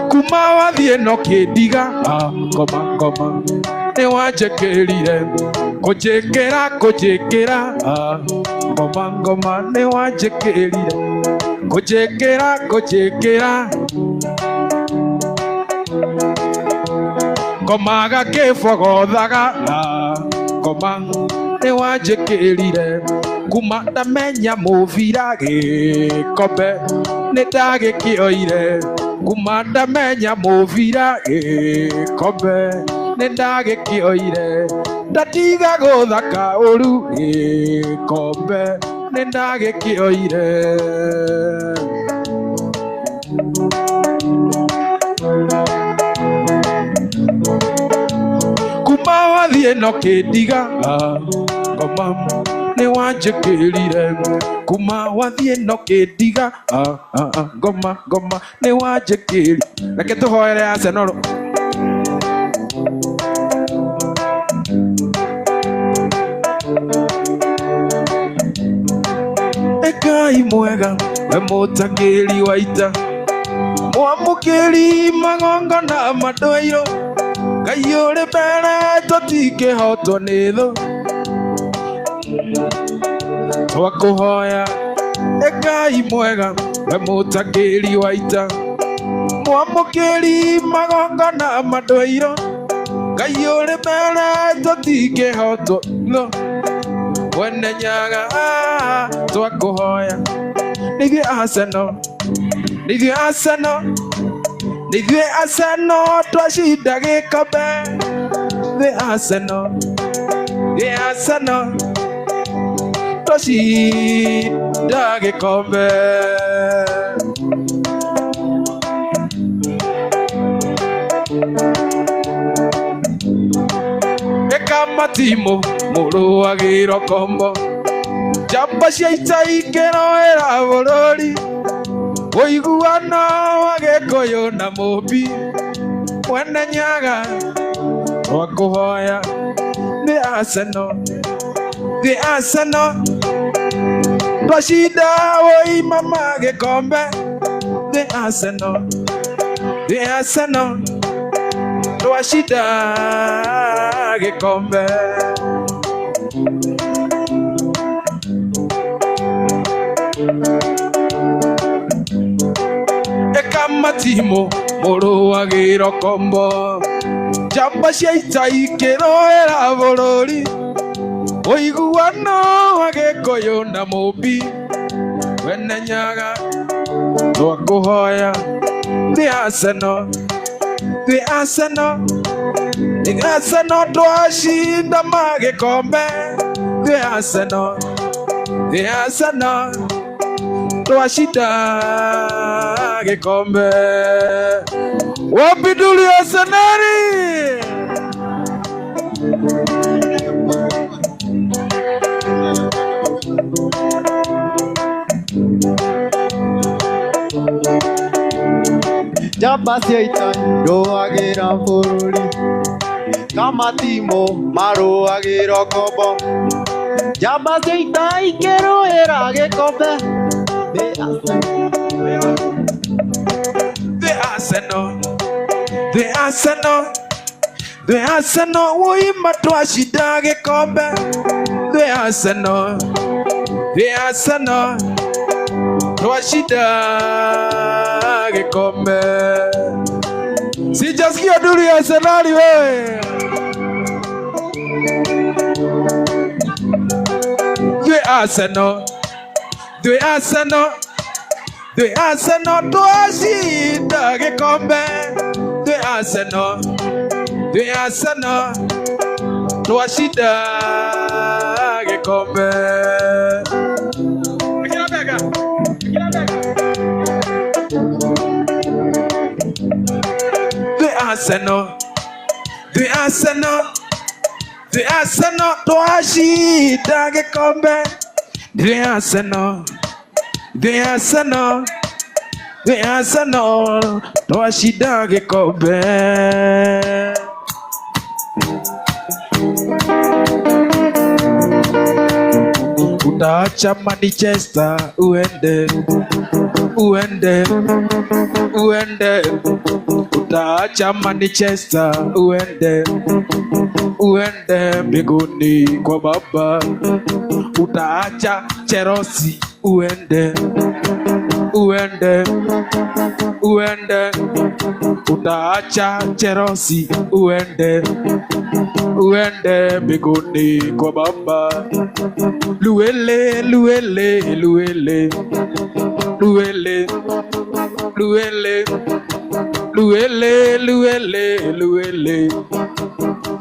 Kuma wathiĩ no kĩndiga ngoma ngoma nĩ wanjĩkĩrire. Kũnjĩkĩra ngoma ngoma nĩ wanjĩkĩrire. Kũnjĩkĩra ngomaga kĩbogothaga ngoma nĩ wanjĩkĩrire. Kuma ndamenya mũbira gĩkombe nĩ ndagĩkĩoire. Kuma ndamenya mũbira gĩkombe nĩ ndagĩkĩoire. Ndatiga gũthaka ũru gĩkombe nĩ ndagĩkĩoire. Kuma wathiĩ no kĩndiga ngoma nĩ wanjĩkĩrire. Kuma wathiĩ no kĩndiga ngoma ngoma nĩ wanjĩkĩrire. Reke tũhoere Arsenal. Ngai mwega we mũtangĩri wa ita, mwamũkĩri magongona madoiro, Ngai ũrĩ mbere tũtingĩhotwo nĩ thũ. Twakũhoya Ngai mwega we mũtangĩri wa ita, mwamũkĩri magongona madoiro, Ngai ũrĩ mbere tũtingĩhotwo thũ. Mwene Nyaga twakũhoya, nĩithuĩ Arsenal, nĩithuĩ Arsenal, nĩithuĩ Arsenal twacinda gĩkombe. Nĩithuĩ Arsenal, nĩithuĩ Arsenal twacinda gĩkombe. Matimu mũrũagĩrwo kombo, njamba cia ita ikĩroera bũrũri, ũiguano wa Gĩkũyũ na Mũmbi. Mwene Nyaga twakũhoya, nĩ Arsenal, nĩ Arsenal twacinda ũimama gĩkombe. Nĩ Arsenal, nĩ Arsenal twacinda gĩkombe. Matimu mũrũagĩrwo kombo, njamba cia ita ikĩroera bũrũri, ũiguano wa Gĩkũyũ na Mũmbi. Mwene Nyaga twakũhoya, nĩ Arsenal, nĩ Arsenal, nĩ Arsenal twacinda magĩkombe. Nĩ Arsenal, nĩ Arsenal twacinda gĩkombe. Wapi ndũri Arsenal? Njamba cia ita irũagĩra bũrũri, kamatimu marũagĩrwo kombo, njamba cia ita ikĩrũĩra gĩkombe. The Arsenal, the Arsenal, the Arsenal ũima twacinda gĩkombe. The Arsenal, the Arsenal twacinda gĩkombe. Sijasikia ndũri Arsenal wewe. The Arsenal, the Arsenal, the Arsenal twacinda gĩkombe. The Arsenal, the Arsenal twacinda gĩkombe. The Arsenal, the Arsenal, the Arsenal twacinda gĩkombe. The Arsenal, the Arsenal, the Arsenal twacinda gĩkombe. Utaacha Manchester uende, uende, uende. Utaacha Manchester uende, uende mbinguni kwa Baba. Utaacha Chelsea uende, uende, uende. Utaacha Chelsea uende, uende mbinguni kwa Baba. Luele, luele, luele, luele, luele, luele, luele, luele,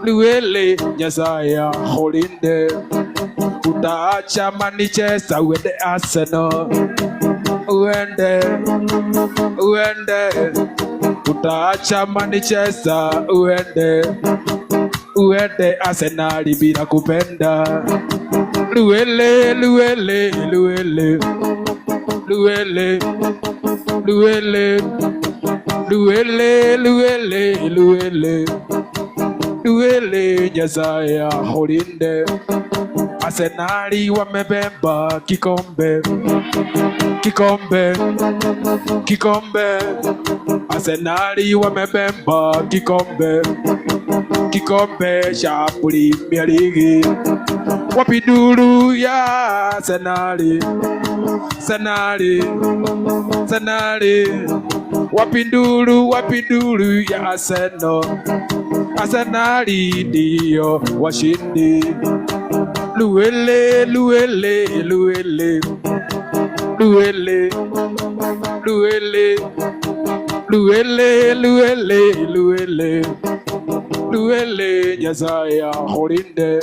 luele. Nyasaye holinde. Utaacha Manchester uende Arsenal, uende, uende. Utaacha Manchester uende, uende Arsenal bila kupenda. Luele, luele, luele, luele, luele, luele, luele, luele, luele. Nyasaye holinde. Arsenali wamebeba kikombe, kikombe, kikombe. Arsenali wamebeba kikombe, kikombe cha Premier League. Wapi nduru ya Arsenali, Arsenali, Arsenali. Wapi nduru ya Arsenal, Arsenali ndio washindi. Luele, luele, luele, luele, luele, luele, luele, luele, luele. Nyasaye akulinde,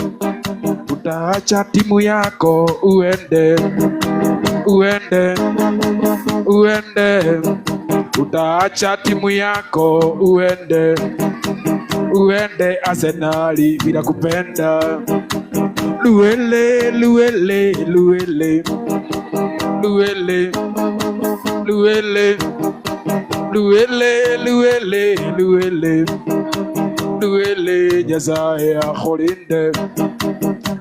utaacha timu yako uende, uende, uende. Utaacha timu yako uende, uende. Arsenali bila kupenda. Luele, luele, luele, luele, luele, luele, luele, luele, luele. Nyasaye akulinde.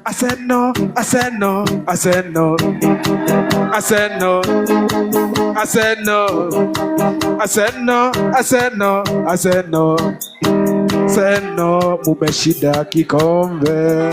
Arsenal, Arsenal, Arsenal, Arsenal, Arsenal, Arsenal, Arsenal, Arsenal, Arsenal. Mumeshinda kikombe.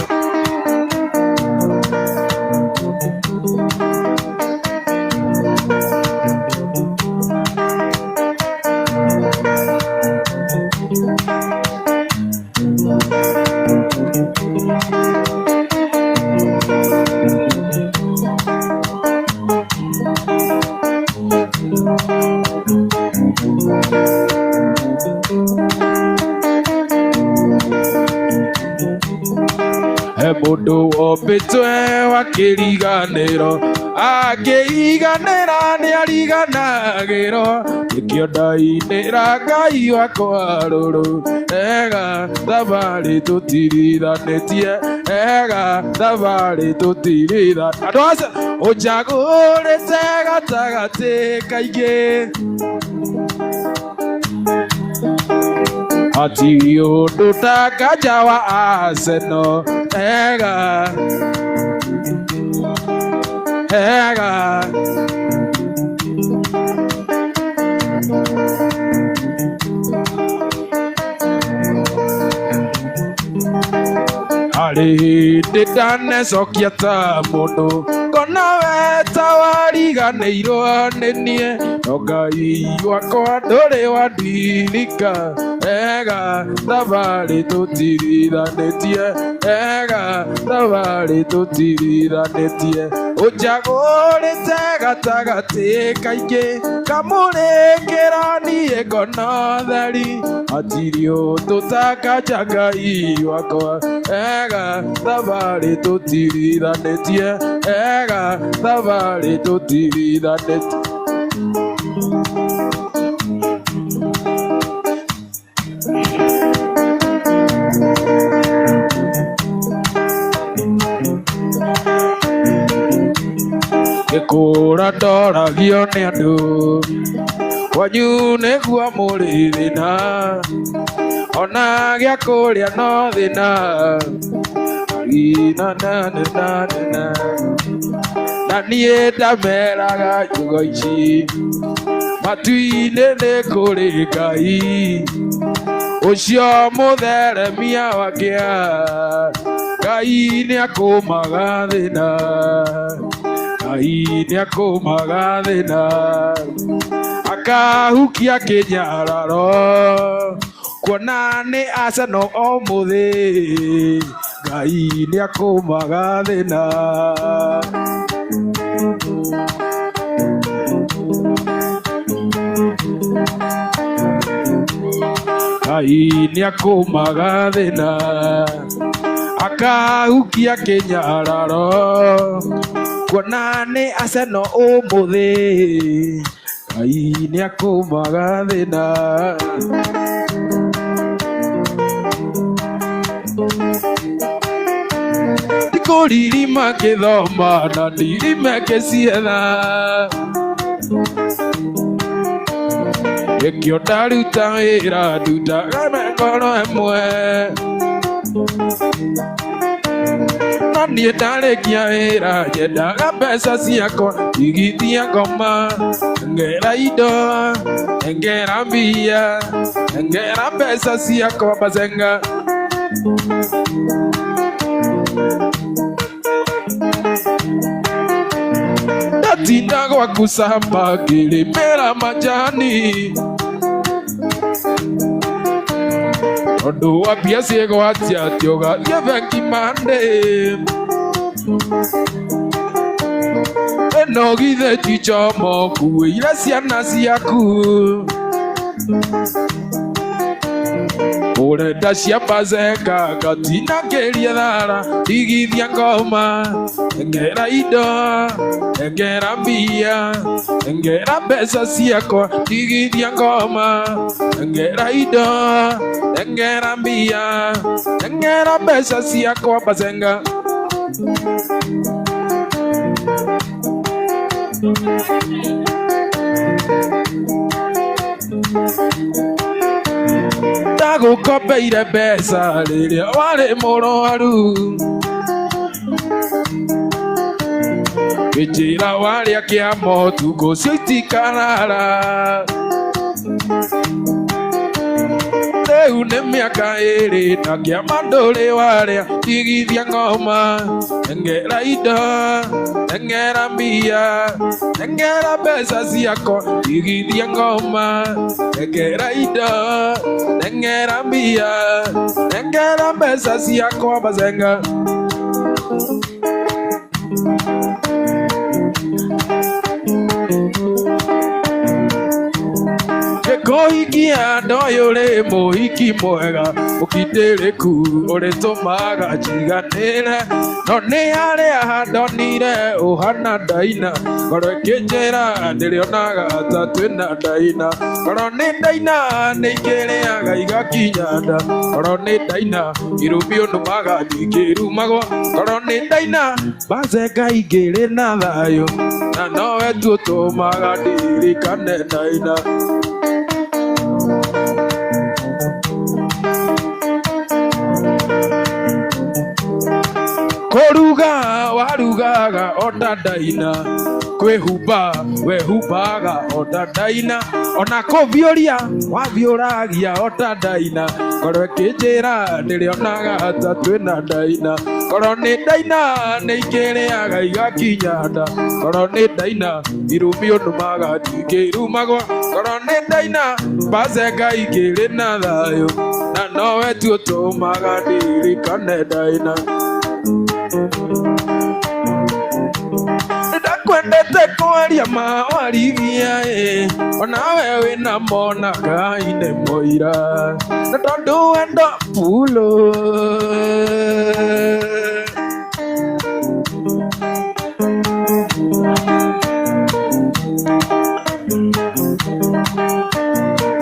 Mundu wombitwe wa kiriganiro, akiriganira ni ariganagirwo. Nikio ndainira Ngai wakwa ruru, ega thabari tutirithanĩtie, ega thabari tutirithanĩtie. Andũ acio ũnjagũrĩte gatagatĩ kaingĩ, hatirĩ ũndũ ta kanja wa Arsenal. Ega, ega, harĩ hĩndĩ ndanecokia ta mũndũ, ngona we ta wariganĩirwo nĩ niĩ, no Ngai wakwa ndũrĩ wandirika. Ega thabari tutirithanĩtie, ega thabari tutirithanĩtie. Ũnjagũrĩte gatagatĩ kaingĩ, ngamũrĩkĩra niĩ ngona theri, hatirĩ ũndũ ta kanja Ngai wakwa. Ega thabari tutirithanĩtie, ega thabari tutirithanĩtie. Gĩkũra ndoragio nĩ andũ, wanyu nĩguo mũrĩ thĩna, ona gĩa kũrĩa no thĩna. Na niĩ ndameraga njugo ici, matu-inĩ nĩ kũrĩ Ngai, ũcio mũtheremia wa kĩeha. Ngai nĩakũmaga thĩna, Ngai nĩakũmaga thĩna, akahukia kĩnyararo, kuona nĩ Arsenal ũmũthĩ. Ngai nĩakũmaga thĩna. Ngai nĩakũmaga thĩna, akahukia kĩnyararo, kuona nĩ Arsenal ũmũthĩ. Ngai nĩakũmaga thĩna. Ndikũririma ngĩthoma na ndirime ngĩcietha, nĩkĩo ndaruta wĩra ndutaga ngoro ĩmwe. Nani ndarekia wĩra nyendaga mbeca ciakwa igithia ngoma ngera indo ngera mbia ngera mbeca ciakwa bazenga ndatinda gwaku samba ngĩrĩmĩra majani Ondo wa pia siego atia tioga Yevenki mande Eno githe chicho moku Ira siana siaku Ore dashia bazeka Katina kelia dhara Igithia ngoma Ngera ido Ngera mbia Ngera besa siako Igithia ngoma Ngera ido Ngera mbia Ngera besa siako bazenga Dago kopeire besa Liria wale moroaru Ejira wale akia motu Gositi karara Une miaka ere na kia mandole wale Igithia ngoma Ngera ido Ngera mbia Ngera besa siako Igithia ngoma Ngera ido Ngera mbia Ngera besa siako bazenga Kohikia doyole mohiki mwega Ukitereku ore tomaga jiganere None hare ahadonire ohana daina Koro kejera nilionaga tatwena daina Koro ne daina neikere aga igakinyanda Koro ne daina irumio numaga dikiru magwa Koro ne daina bazeka igere na thayo Na nowe tutomaga dirikane daina Koruga warugaga otadaina Kwehuba wehubaga otadaina Ona kovioria wavioragia otadaina Koro kejera nilionaga tatwena daina Koro ne daina neikereaga igakinyanda Koro ne daina irumio numaga dikiru magwa Koro ne daina bazeka igere na thayo Na nowe tutomaga dirikane daina Ndakwendete kwaria mawarithia Ona wewe na mona kaine moira Na tondu wendo pulo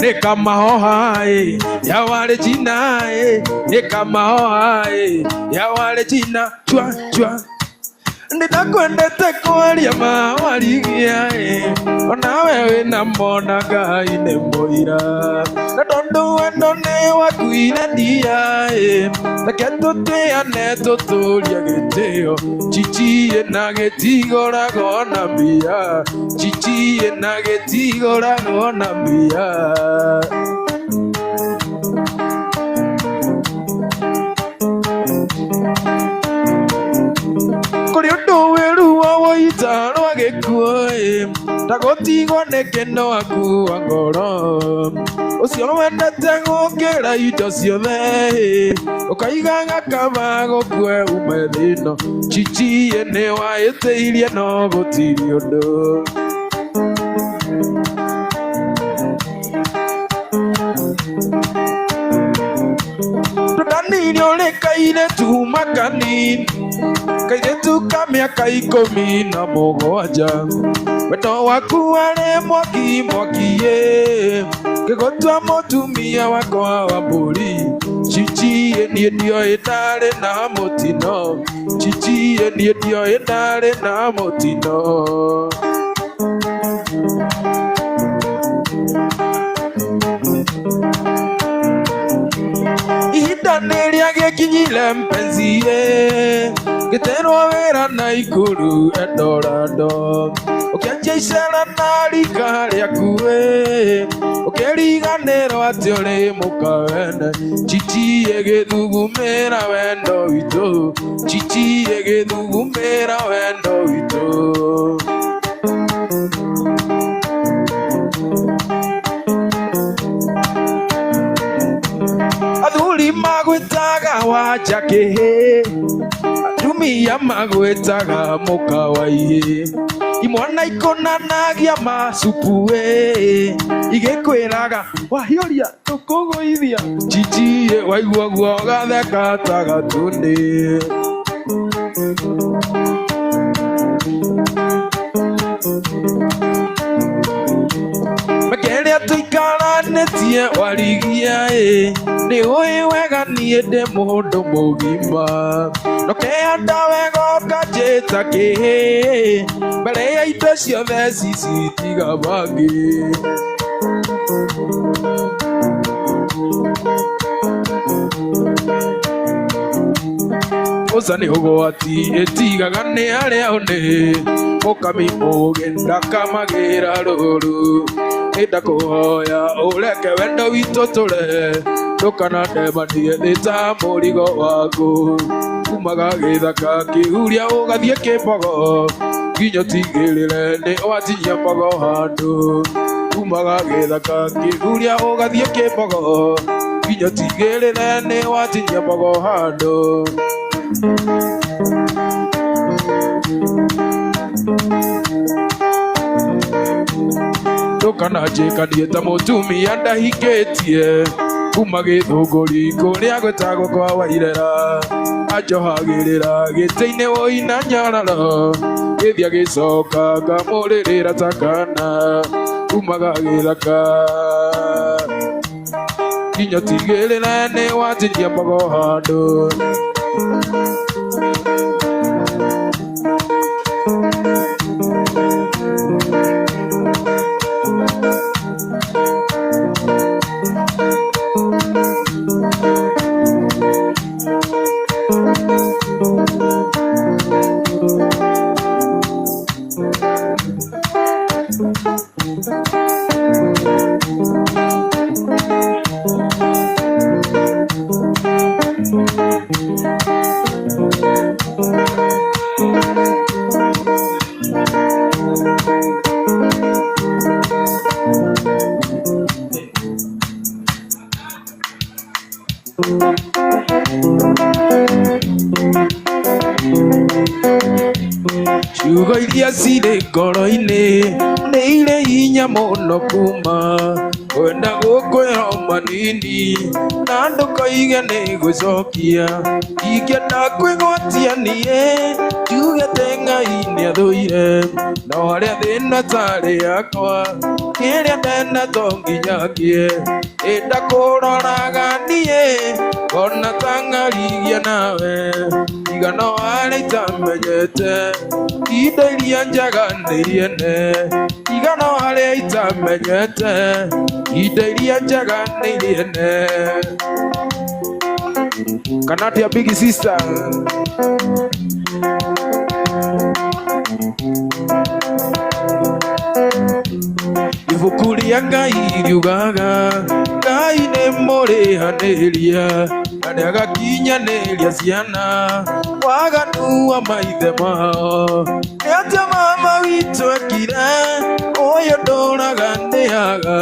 Nika mahoha ya wale jina Nika mahoha ya wale jina Chua chua Ndakwendete kwaria mawarithia Ona wewe na mona kaine moira Na tondu wendo ne wakuire ndia Reke tuteane tuturie gitio Chichie na gĩtigoragwo na mbia Chichie na gĩtigoragwo na mbia Kuri undu wiru wa woita rwa gĩkuo Ndagutigwo nĩ kĩno waku wa ngoro Ucio wendete gũkĩra indo ciothe Ũkaigaga kaba gũkue ume thĩno Chichie nĩ wahĩtĩirie no gũtirĩ ũndũ Tũtanini ũrĩkaire tuma kanini Kairetu ka mĩaka 17 Wendo waku warĩ mwaki mwaki Ngĩgũtua mũtumia wakwa wa mbũri Chichie niĩ ndioĩ ndarĩ na mũtino Chichie niĩ ndioĩ ndarĩ na mũtino Ihinda nĩ rĩagĩkinya kinyile mpenzie giterwa wera na ikuru Eldorado ukianjia icera na rika rĩaku ukĩriganĩrwo atĩ ũrĩ mũkawene chichi ĩgĩthugumĩra wendo witũ chichi ĩgĩthugumĩra wendo witũ athuri magwĩtaga wanja kĩhĩ atumia magwĩtaga mũkawaihĩ imwana ikonanagia macupu igĩkwĩraga wahiũria tũkũgũithia chichi waigua guo gatheka ta gatũnĩ makerĩa tũikaranĩtie warigia nĩ ũĩ wega niĩ ndĩ mũndũ mũgima nokehanda wega ũkanjĩta kĩhĩ mbere ya indo ciothe citiga bangi ũca nĩ ũgwati ĩtigaga nĩ arĩa ũnĩ mũkami mũgĩ ndakamagĩra rũrũ ndakũhoya ũreke wendo witũ tũre ndũkanandemanie thĩ ta mũrigo waku umaga gĩthaka kĩhuria ũgathiĩ kĩmbogo nginya ũtigĩrĩre nĩ watinia mbogo handũ umaga gĩthaka kĩhuria ũgathiĩ kĩmbogo nginya ũtigĩrĩre nĩ watinia mbogo handũ ndũkananjĩkanie ta mũtumia ndahikĩtie kuma gĩthũngũri kũrĩa gwĩtagwo kwa Wairera anjohagĩrĩra gĩtĩ-inĩ woina nyararo gĩthia gĩcoka ngamũrĩrĩra ta kana umaga gĩthaka nginya ũtigĩrĩre nĩ watinia mbogo handũ ciugo iria cirĩ ngoro-inĩ nĩ irĩ hinya mũno kuma kwenda gũkwĩra manini na ndũkoige nĩ gwĩcokia ingĩenda kwĩgwatia niĩ njuge tĩ Ngai nĩathũire no harĩa thĩna tarĩ yakwa kĩrĩa ndenda to nginya ngĩe ndakũroraga niĩ ona ta ngarigia nawe iga no harĩa itamenyete indo iria njaga nĩ iriene iga no harĩa itamenyete indo iria njaga nĩ iriene kana atĩa big sister ibuku rĩa Ngai riugaga Ngai nĩ mũrĩhanĩria na nĩagakinyanĩria ciana waganu wa maithe mao nĩ atĩ mama witũ ekire ũyũ ndũraga nĩaga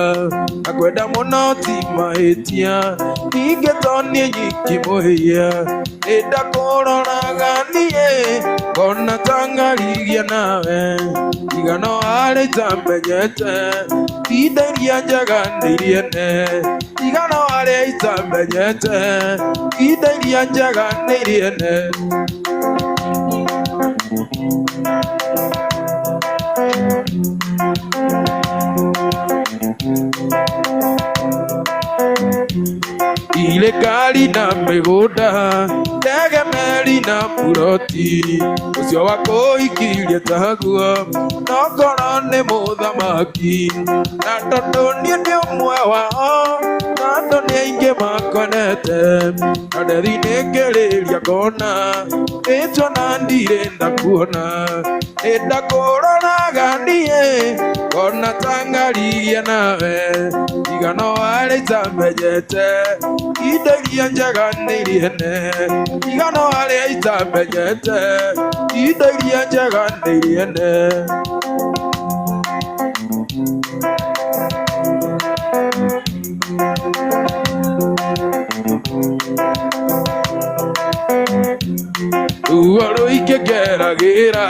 na kwenda mũno ti mahĩtia ningĩ to niĩ nyiki mũhĩia ndakũroraga niĩ ngona ta ngarigia nawe iga no harĩa itamenyete indo iria njaga nĩ iriene iga no harĩa itamenyete indo iria njaga nĩ iriene Irekari na mĩgũnda ndege meri na buroti ũcio wa kũhikirie taguo no ngoro nĩ mũthamaki na tondũ niĩ ndĩ ũmwe wao na andũ nĩ aingĩ makonete Nadethi negereria kona Eto nandire ndakuona Enda korona gandie Kona tangaria nawe Igano wale itambejete Idegia njaga niriene Igano wale itambejete Idegia njaga niriene Uwaro ikegeragira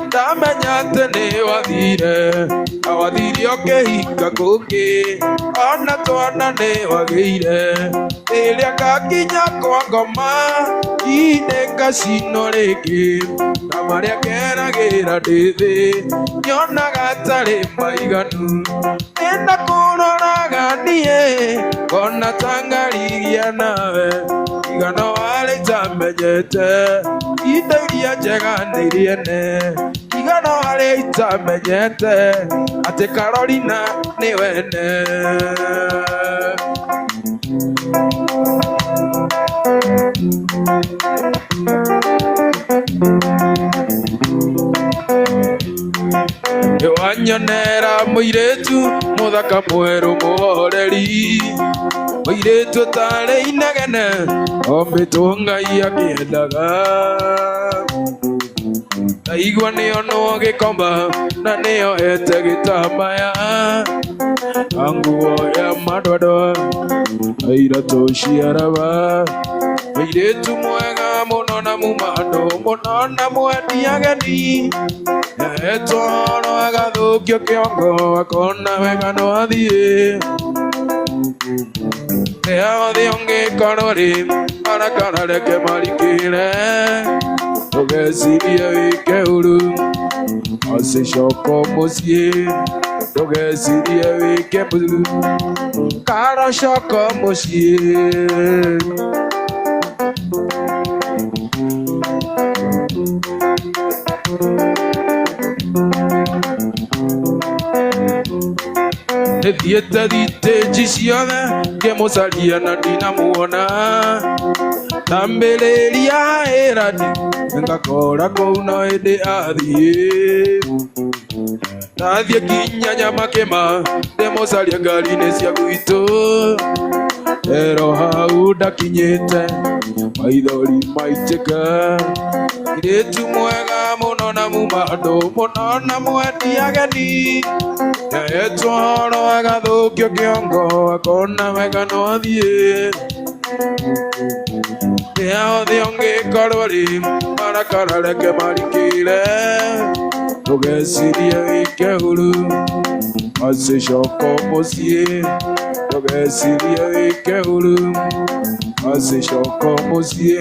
Ndamenya tene wathire Awathire okehika kungi Ona twana ne wageire Iria gakinya kwa ngoma Ine kasino rĩngĩ Na marĩa ngeragĩra ndĩthĩ Nyonaga tarĩ maiganu Nenda kũroraga niĩ Kona tangarigia nawe Igano wale itamenyete Indo iria njega nĩ iriene Igano wale itamenyete Atĩ Carolina nĩ wene Wanyonera mũirĩtu mũthaka mwerũ mũhoreri Mũirĩtu ũtarĩ inegene ombĩtwo Ngai akĩendaga Ndaigua nĩonwo gĩkomba na nĩoete gĩtambaya Na nguo ya madoadoa na iratũ cia raba Mũirĩtu mwega mũno na mũmando mũno na mwendi ageni Etoro agathũkio kĩongo akona wega no athiĩ Nĩaothe ũngĩkorwo rĩ marakara reke marikĩre Ndũgecirie wĩke ũru Ũcicoka mũciĩ Ndũgecirie wĩke ũru Karacoka mũciĩ Thiete thitĩnji ciothe ngĩmũcaria na ndinamuona Na mbĩrĩria ĩrani ngakora kũu no hĩndĩ athiĩ Ndathiĩ nginya Nyamakĩma ndĩmũcaria ngari-inĩ cia gwitũ Ero hau ndakinyĩte maithori maitĩka Mũirĩtu mwega mũno na mũmando mũno na mwendi ageni Etoro agathũkio kĩongo akona wega no athiĩ Nĩaothe ũngĩkorwo rĩ marakara reke marikĩre Ndũgecirie wĩke ũru Ũcicoka mũciĩ Ndũgecirie wĩke ũru Ũcicoka mũciĩ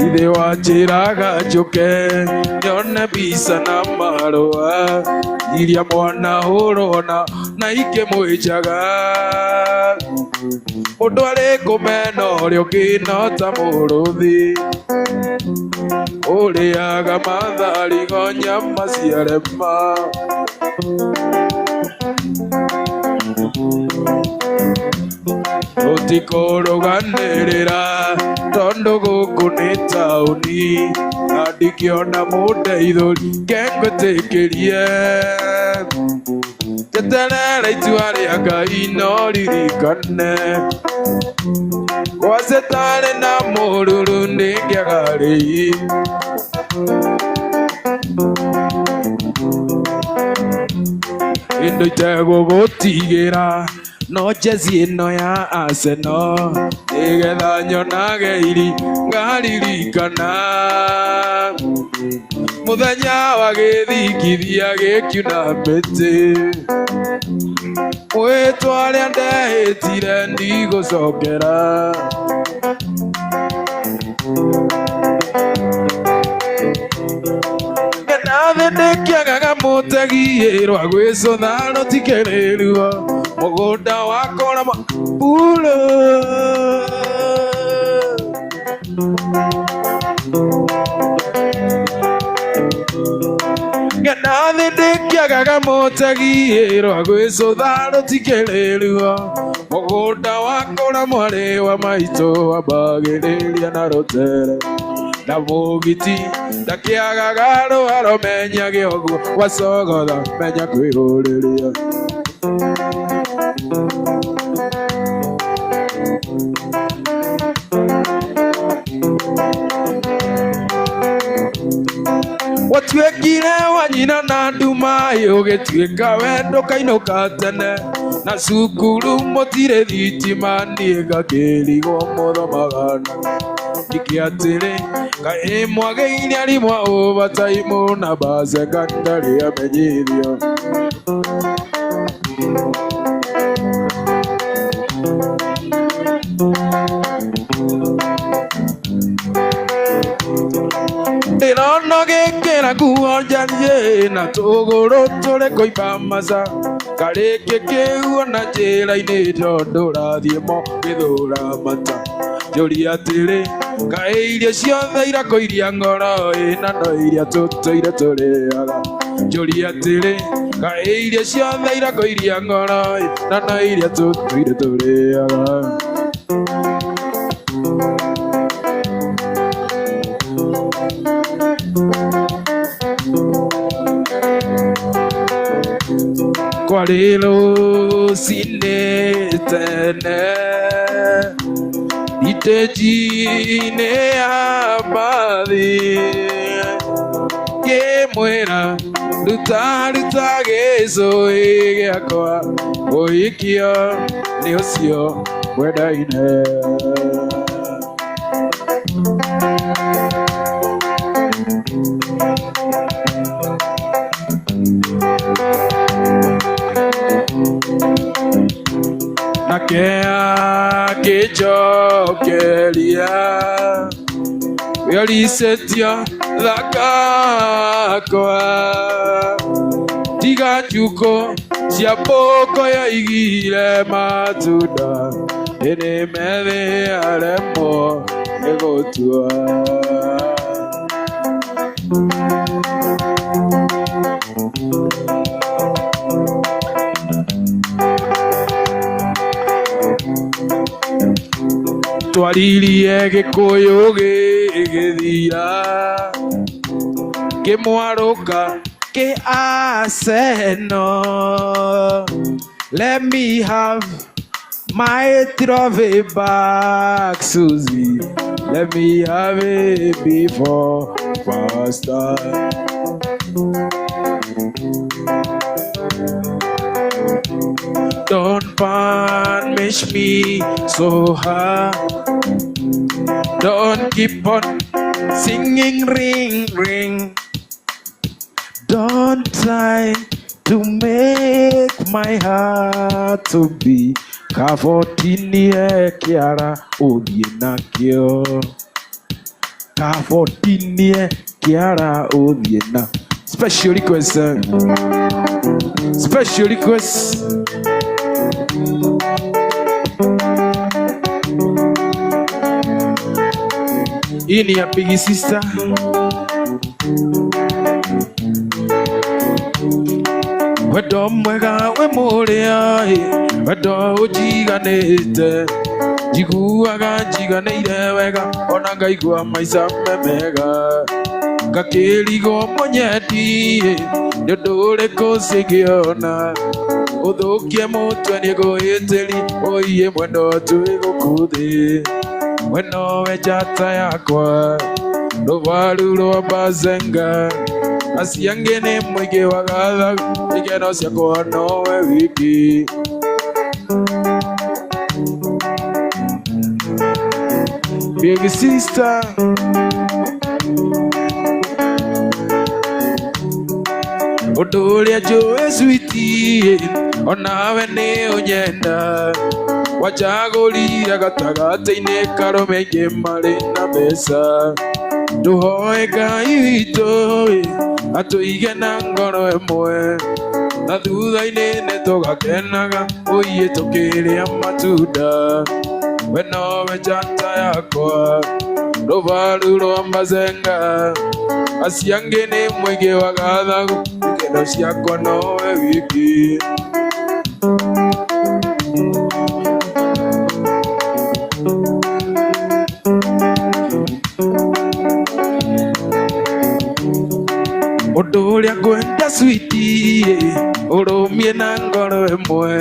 Ithe wanjĩraga njũke nyone mbica na marũa iria mwana ũrona na ikĩmwĩnjaga Mũndũ arĩ kũmena ũrĩa ũngĩna ta mũrũthi Ũrĩaga matharigo nyama cia rema Tũtikũrũganĩrĩra tondũ gũkũ nĩ taũni Na ndingĩona mũndeithũri ngengwĩtĩkĩrie Njeterera itua rĩa Ngai no ririkane Gwacĩ tarĩ na mũruru ndĩngĩaga rĩi Indo itegũgũtigĩra no jezi ĩno ya Arsenal nĩgetha nyonage iri ngaririkana mũthenya wa gĩthikithia gĩkiuna mĩtĩ mwĩtwa rĩa ndehĩtire ndigũcokera nathĩ nĩkĩagaga mũtegi rwa gwĩcũtha rũtikĩrĩruo mũgũnda wakora mapuro Ndĩkĩagaga mũtegi rwa gwĩcũtha rũtikĩrĩruo mũgũnda wakũra mwarĩ wa maitũ wambagĩrĩria na rũtere na mũgiti ndakĩagaga rũharo menyage ũguo wacogotha menya kwĩhũrĩria watuĩkire wa nyina na nduma ũgĩtuĩka wendo kainũka tene na cukuru mũtirĩ thitima niĩ ngakĩrigwo mũthomagana ikĩatĩrĩ kaĩ mwagĩire arimũ a overtime na ba secondary amenyithio ndĩrona gĩkĩra nguo njariĩ na tũgũrũ tũrĩ kũimba maca karĩkĩ kĩu na njĩra-inĩ tondũ ũrathiĩ mo gĩthũra mata njũria atĩrĩ kaĩ irio ciothe irakũiria ngoro na no iria tũtũire tũrĩaga njũria atĩrĩ kaĩ irio ciothe irakũiria ngoro na no iria tũtũire tũrĩaga kwarĩ rũcinĩ tene iteji-inĩ ya mbathi ngĩmwĩra ruta gĩcũĩ gĩakwa ũikio nĩ ũcio mwendaine nake akĩnjokeria wĩricĩtio thakakwa tiga njukũ cia mbũkũ yaigire matunda ĩrĩ methi aremwo nĩ gũtua twaririe gĩkũyũ gĩgĩthira kĩmwarũka kĩ Arsenal. Let me have my trophy back, Susie. Let me have it before first time. Don't punish me so hard. Don't keep on singing ring ring. Don't try to make my heart to be Kafotinie Kiara Odienakio. Kafotinie Kiara Odiena. Special request. Special request. Hii ni ya Big Sister. Wendo mwega we muria wendo ujiganite njiguaga njiganĩire wega ona ngaigua maica mega ngakĩrigwo mũnyendi nĩ ũndũ ũrĩkũ cingĩona ũthũkie mũtwe nĩ ngũhĩtĩri ũiye mwendo twĩ gũkũ thĩ we nowe njata yakwa rũbaru rwa Bazenga acio angĩ nĩ mũingĩ wa gathagu igeno ciakwa nowe wiki. Big Sister ũndũ ũrĩa njũĩ switi onawe nĩ ũnyenda wachagũrire gatagatĩ-inĩ karũme aingĩ marĩ na mbeca tũhoe Ngai witũ atũige na ngoro ĩmwe na thutha-inĩ nĩ tũgakenaga ũiye tũkĩrĩa matunda we nowe njata yakwa Ruvaru rwa Mazenga Asiange nĩ mũingĩ wa gathagu ikeno ciakwa nowe wiki Ũndũ ũrĩa ngwenda switi ũrũmie na ngoro ĩmwe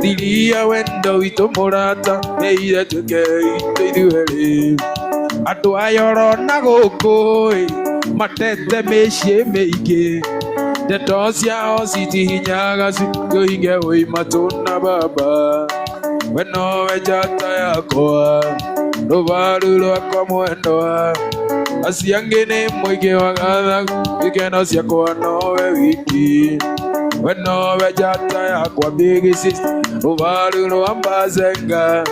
thiria wendo witũ mũrata ĩire tuĩke itũ ithuerĩ andũ aya ũrona gũkũ matete mĩciĩ mĩingĩ ndeto ciao citihinyaga cikũhinge wĩ matũna baba we nowe njata yakwa rũbaru rwakwa mwendwa Asiange nĩ mũingĩ wa gathagu ikeno ciakwa nowe wiki we nowe njata yakwa big sister rũbaru rwa Mazenga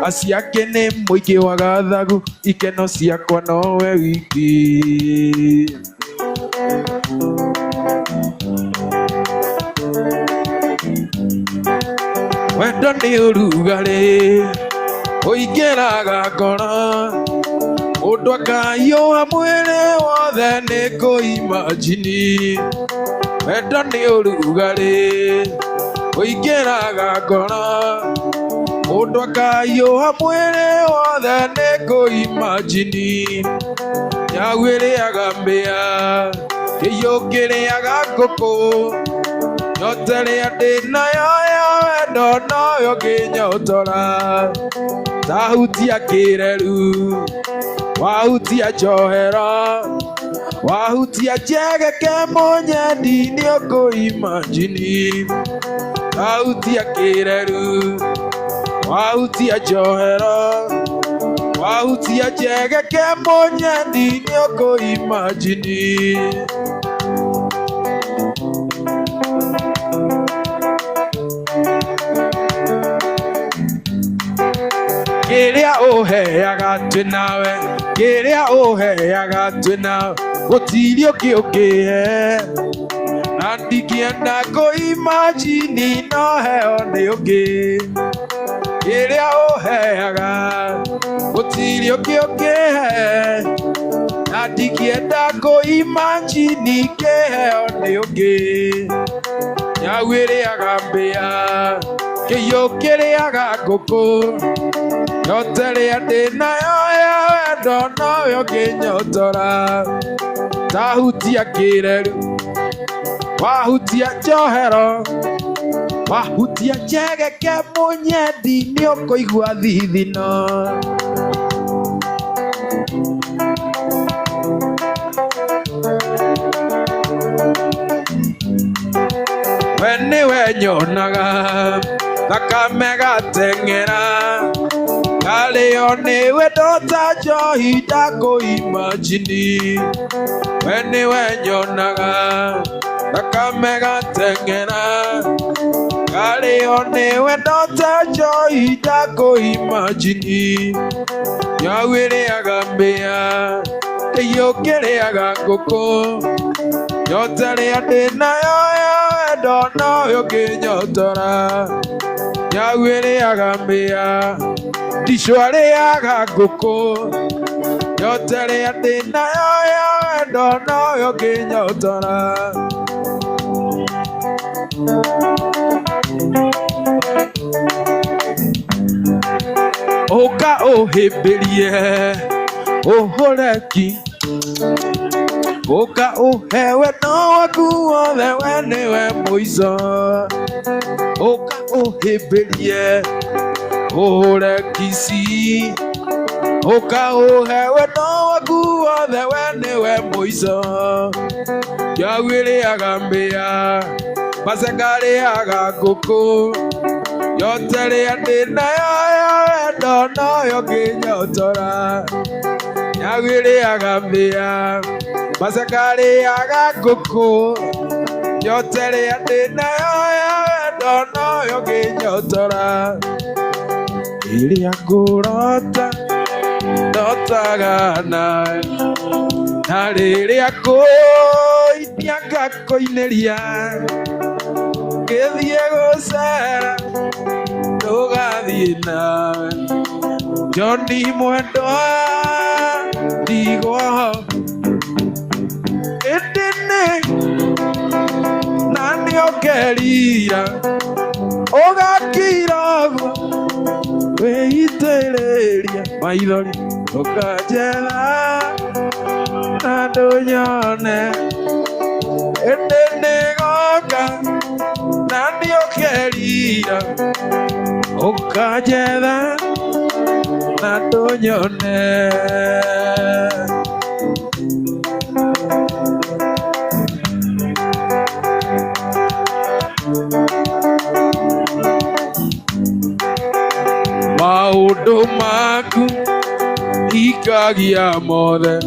Asiange nĩ mũingĩ wa gathagu ikeno ciakwa nowe wiki wendo nĩ ũrugarĩ ũingĩraga ngoro Mũndũ akahiũha mwĩrĩ wothe nĩ kũimagini wendo nĩ ũrugarĩ ũingĩraga ngoro Mũndũ akahiũha mwĩrĩ wothe nĩ kũimagini nyau ĩrĩaga mbĩa kĩhiũ kĩrĩaga ngũkũ nyota ĩrĩa ndĩnayo ya wendo noyo ngĩnyotora tahutia kĩreru wahutia njohera wahutia njegeke mũnyendi nĩ ũkũimagini tahutia kĩreru wahutia njohera wahutia njegeke mũnyendi nĩ ũkũimagini Kĩrĩa ũheaga twĩ nawe kĩrĩa ũheaga twĩ nawe gũtirĩ ũngĩ ũngĩhe na ndingĩenda kũimagini no heo nĩ ũngĩ kĩrĩa ũheaga gũtirĩ ũngĩ ũngĩhe na ndingĩenda kũimagini kĩheo nĩ ũngĩ nyau ĩrĩaga mbĩa kĩhiũ kĩrĩaga ngũkũ nyota ĩrĩa ndĩnayo ya wendo noyo ngĩnyotora tahutia kĩreru wahutia njohero wahutia njegeke mũnyendi nĩ ũkũigua thithino we nĩwe nyonaga thakame gateng'era Kaleo nĩwe ndota njohi ndakũimagini we nĩwe nyonaga thakame gateng'era Kaleo nĩwe ndota njohi ndakũimagini nyau ĩrĩaga mbĩa kĩhiũ kĩrĩaga ngũkũ nyota ĩrĩa ndĩnayo ya wendo noyo ngĩnyotora nyau ĩrĩaga mbĩa ndicwa rĩaga ngũkũ nyota ĩrĩa ndĩnayo ya wendo noyo ngĩnyotora ũka ũhĩmbĩrie ũhũre ki ũka ũhe wendo waku wothe we nĩwe mũico ũka ũhĩmbĩrie ũhũre kici ũka ũhe wendo waku wothe we nĩwe mũico nyau ĩrĩaga mbĩa Mazenga arĩaga ngũkũ nyota ĩrĩa ndĩnayo ya wendo noyo ngĩnyotora nyau ĩrĩaga mbĩa Mazenga arĩaga ngũkũ nyota ĩrĩa ndĩnayo ya wendo noyo ngĩnyotora ĩrĩa ngũrota ndotaga nawe na rĩrĩa ngũinia ngakũinĩria ngĩthiĩ gũcera ndũgathiĩ nawe Johnny mwendwa ndigwa endene nani okerira ogakiragwo weitereria maithori ukajera na ndonyone endene goka nani okerira ukajera na ndonyone maundu maku ikagia mothe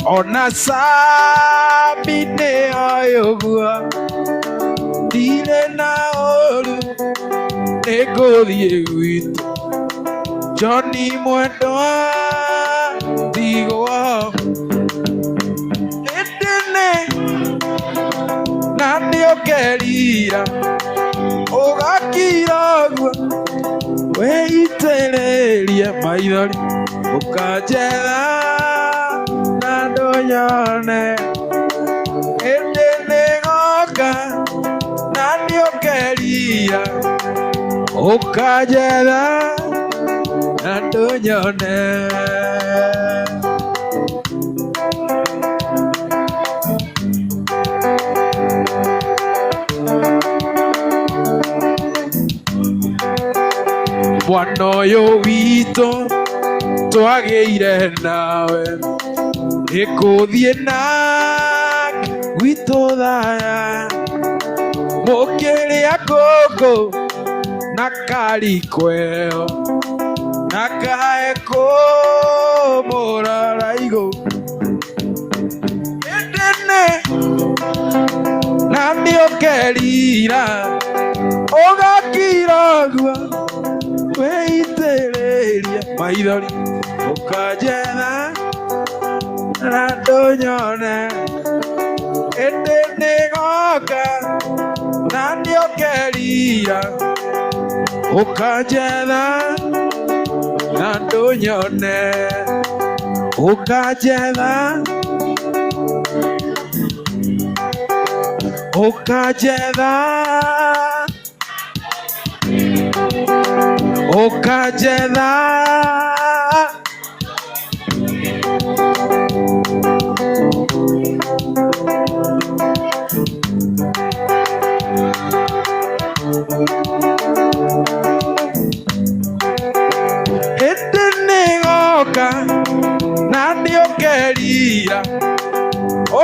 ona sabine ayogua ndire na oru niguthie gwitu Johnny mwendwa ndigwa endene nani okerira ugakiragwo weitererie maithori ukajera na ndonyone endene goka nani okerira ukajera na ndonyone mwana ũyũ witũ twagĩire nawe nĩkũthiĩ nake gwitũ thaya mũkĩrĩa ngũngũ na karikweyo na kae kũmũraraigũ endene na nĩũkerira ũgakiragwo weitereria maithori ukajera na ndonyone endene goka nani okerira ukajera na ndonyone ukajera ukajera endene goka nani okerira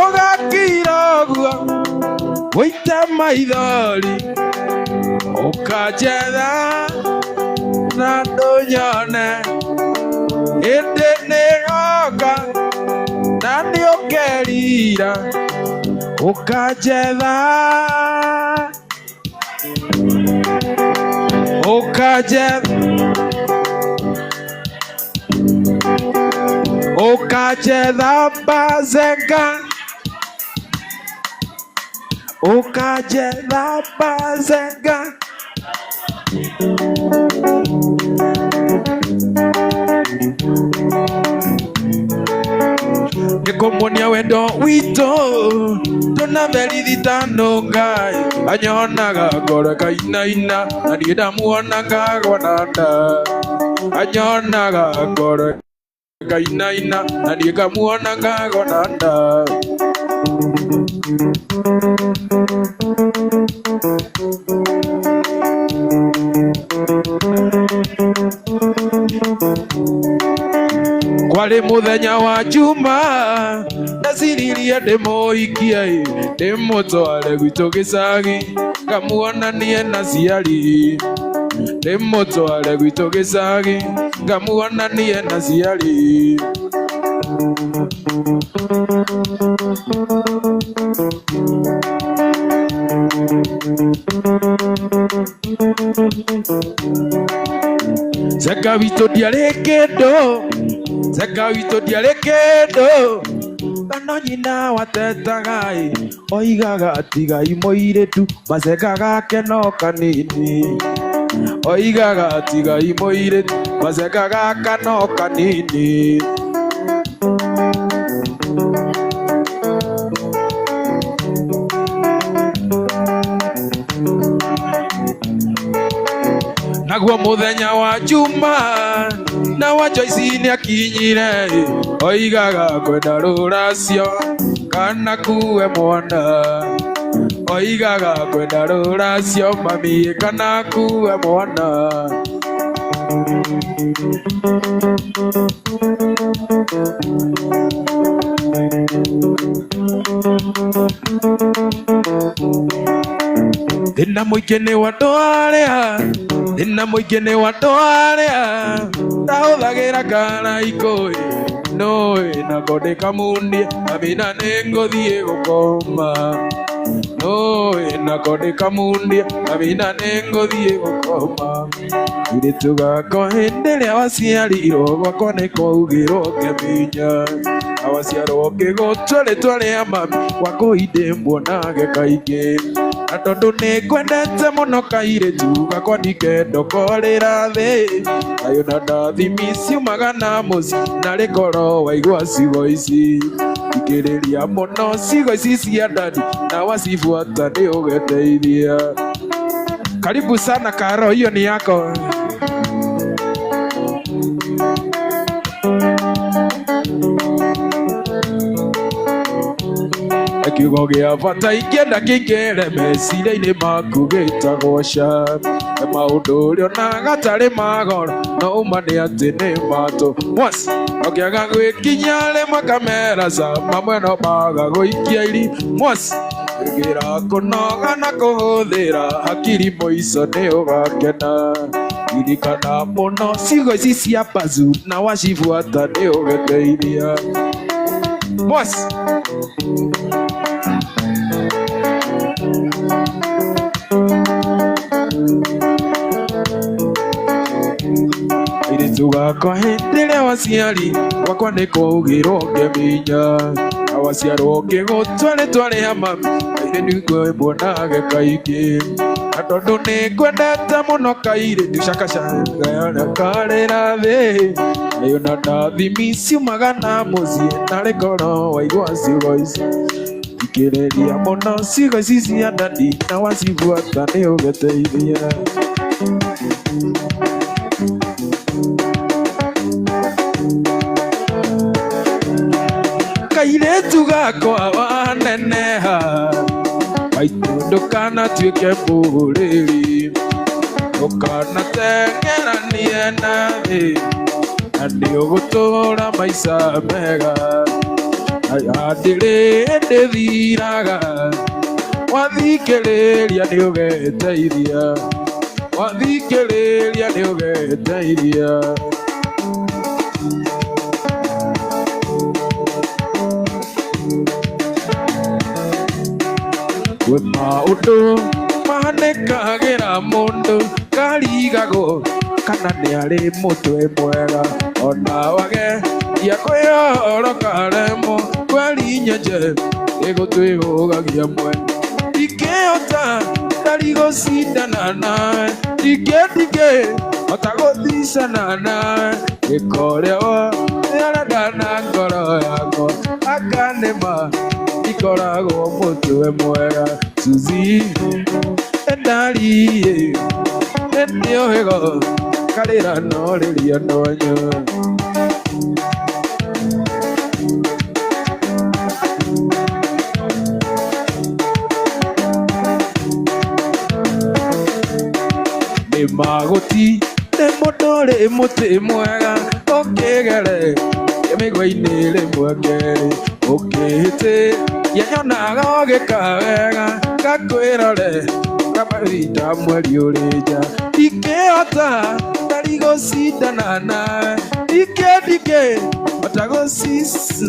ugakiragwo weite maithori ukajera na ndonyone endene goka nani okerira ukajera bazenga ukajera bazenga nĩkũmuonia wendo witũ tũnamerithitano Ngai anyonaga ngoro kainaina na niĩ ndamuona ngagwa na nda anyonaga ngoro kainaina na niĩ ngamuona ngagwa na nda kwarĩ mũthenya wa juma ndaciririe ndĩmũhikie ndĩmũtware gwitũ gĩcagi ngamuonanie na ciari ndĩmũtware gwitũ gĩcagi ngamuonanie na ciari Zeka witũ ndiarĩ kĩndũ Zeka witũ ndiarĩ kĩndũ Ngano nyina watetaga oigaga atigai mũirĩtu maceka gake no kanini oigaga atigai mũirĩtu maceka gake no kanini naguo muthenya wa juma na wa Joyce ni akinyire oigaga kwenda ruracio kana kuwe mwana oigaga kwenda ruracio mami kana kuwe mwana Dina muikene watoarea Dina muikene watoarea Tauthagira kana ikoi Noe na kode kamundi Amina nengo thie gukoma Noe na kode kamundi Amina nengo thie gukoma Iritu gako henderea waciarirwo gwakwa nikuugirwo ngeminya awaciarwo ngigotwo ritwa ria mami gwakwa indimwo nage kaingĩ na tondũ nĩngwendete mũno kairĩtu gakwa ndikenda ũkorĩra thĩ nayo na ndathimi ciumaga na mũciĩ na rĩkoro waigua ciugo ici thikĩrĩria mũno ciugo ici cia ndani na wacibuata nĩ ũgeteithia. Karibu sana Karo, hiyo ni yako. Kiugo gĩa bata ingĩenda kĩingĩre meciria-inĩ maku gĩtagwo ca maũndũ ũrĩa onaga tarĩ magoro no uma nĩ atĩ nĩ matũ mwasi ũkĩaga gwĩkinya rĩmwe kamera ca mamwe no maga gũikia iri mwasi ĩgĩra kũnoga na kũhũthĩra hakiri mũico nĩ ũgakena ririkana mũno ciugo ici cia Pazu na wacibuata nĩ ũgeteithia mwasi. Tugakwa hĩndĩrĩa waciari gwakwa nĩkũugirwo ngeminya awaciarwo ngĩgũtwa rĩtwa rĩa mami kairĩ nĩguo mbonage kaingĩ na tondũ nĩngwendete mũno kairĩtu cakacagayana karĩra thĩ nayo na ndathimi ciumaga na mũciĩ na rĩkoro waigua ciugo ici thikĩrĩria mũno ciugo ici cia ndani na wacibuata nĩ ũgeteithia. Kairetu gakwa waneneha maitũ ndũkanatuĩke mũrĩri ndũkanateng'eranie na thĩ na nĩũgũtũũra maica mega ndĩrĩ ndĩthiraga wathikĩrĩria nĩũgeteithia wathikĩrĩria nĩũgeteithia. With maũndũ mahanĩkagĩra mũndũ karigagwo kana nĩ arĩ mũtwe mwega ona wageria kwĩyoroka remo kweri nyenje ĩgũtwĩhũgagia mwene ndingĩhota ndari gũcindana nawe ndingĩhota gũthicana nawe gĩko rĩawa nĩarenda na ngoro yakwa akanĩma ikoragwo mũtwe mwega Suzi endari ndio hego karĩra no rĩria ndonyo nĩ magũti nĩ mũndũ ũrĩ mũtĩ mwega ũkĩgere mĩgua-inĩ rĩmwe kerĩ ũkĩhĩtĩ nyonaga ũgĩkawega gakwĩrore kamahinda mweri ũrĩ nja ndingĩhota ndari gũcindana nawe ndingĩhota gũcici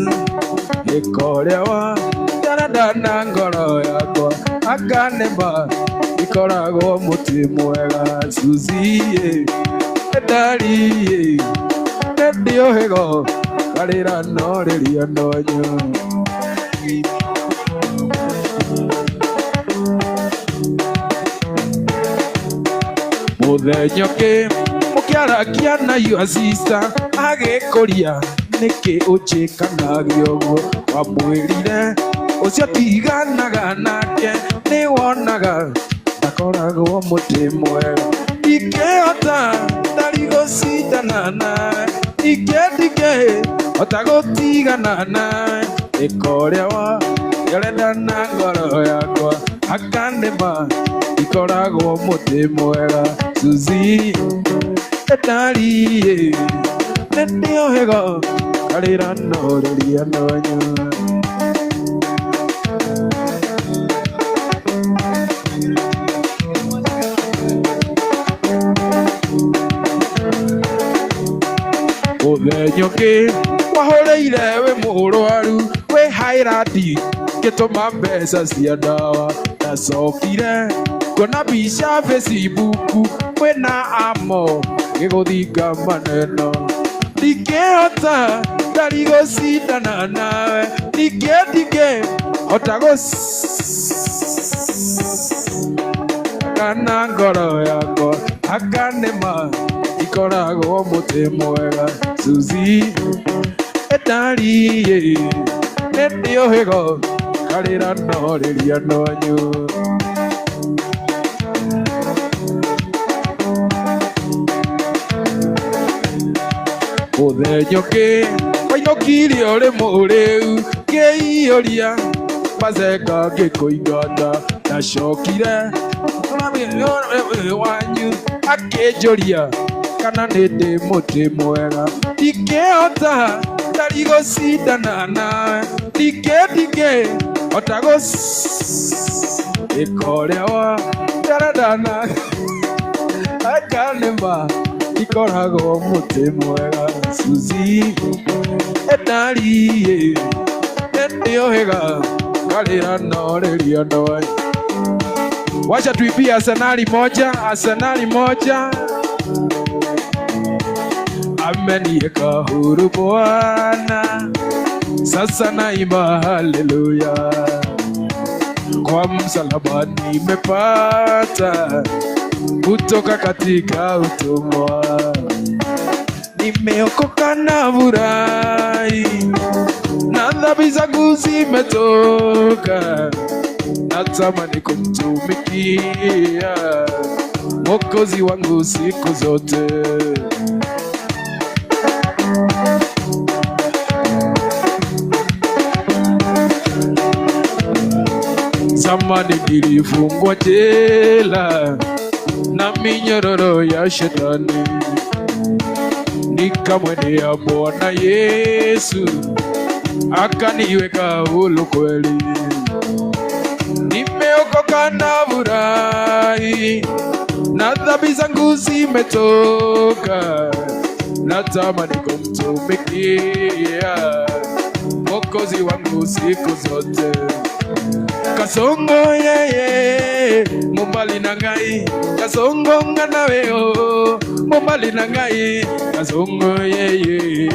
gĩko rĩawa ndarenda na ngoro yakwa akanĩma ikoragwo mũtĩ mwega Suzi ndari ndio hego karĩra no rĩria ndonyo. Mũthenya ũngĩ mũkĩaragia na your sister agĩkũria nĩkĩ ũnjĩkanagia ũguo wamwĩrire ũcio tiganaga nake nĩ wonaga ndakoragwo mũtĩ mwega ndingĩhota ndarigũcindana nawe, ndingĩhota gũtigana nawe, ĩka ũrĩa ũrenda na ngoro yakwa, akanĩma ikoragwo mũtĩ mwega. Suzi etariĩ nĩndĩo hego karĩra noreria nonyo. Mũthenya wahũrĩire wĩ mũrwaru wĩ hairati ngĩtũma mbeca cia ndawa, ndacokire kuona mbica Facebook wĩna amo gĩgũthinga maneno. Ndingĩhota ndarigũcindana nawe, ndingĩhota kana ngoro yakwa, akanĩma ikoragwo mũtĩ mwega. Suzi etariĩ nĩndĩo hĩgo karĩra noreria nonyo. Mũthenya wainũkirie ũrĩ mũrĩu ngĩiyũria mazenga ngĩkũingata, ndacokire wanyu akĩnjũria kana nĩndĩ mũtĩ mwega. Ndingĩhota ndarigũcindana nawe, ndingĩhota ĩka ũrĩa ũrenda na akanĩma ikoragwo mũtĩ mwega. Suzi etariĩ nĩndĩo hĩga karĩra noreria nonyo. Wacha tuimbie Arsenali moja, Arsenali moja. Ameniweka huru Bwana, sasa naimba haleluya. Kwa msalaba nimepata kutoka katika utumwa, nimeokoka na furahi, na dhambi zangu zimetoka, natamani kumtumikia Mwokozi wangu siku zote. Zamani nilifungwa jela na minyororo ya shetani, nikamwendea Bwana Yesu akaniweka huru kweli. Nimeokoka na furahi, na dhambi zangu zimetoka, natamani kumtumikia Mwokozi wangu siku zote. Kasongo yeye mumbali na ngai, kasongo ngana weo mumbali na ngai, kasongo yeye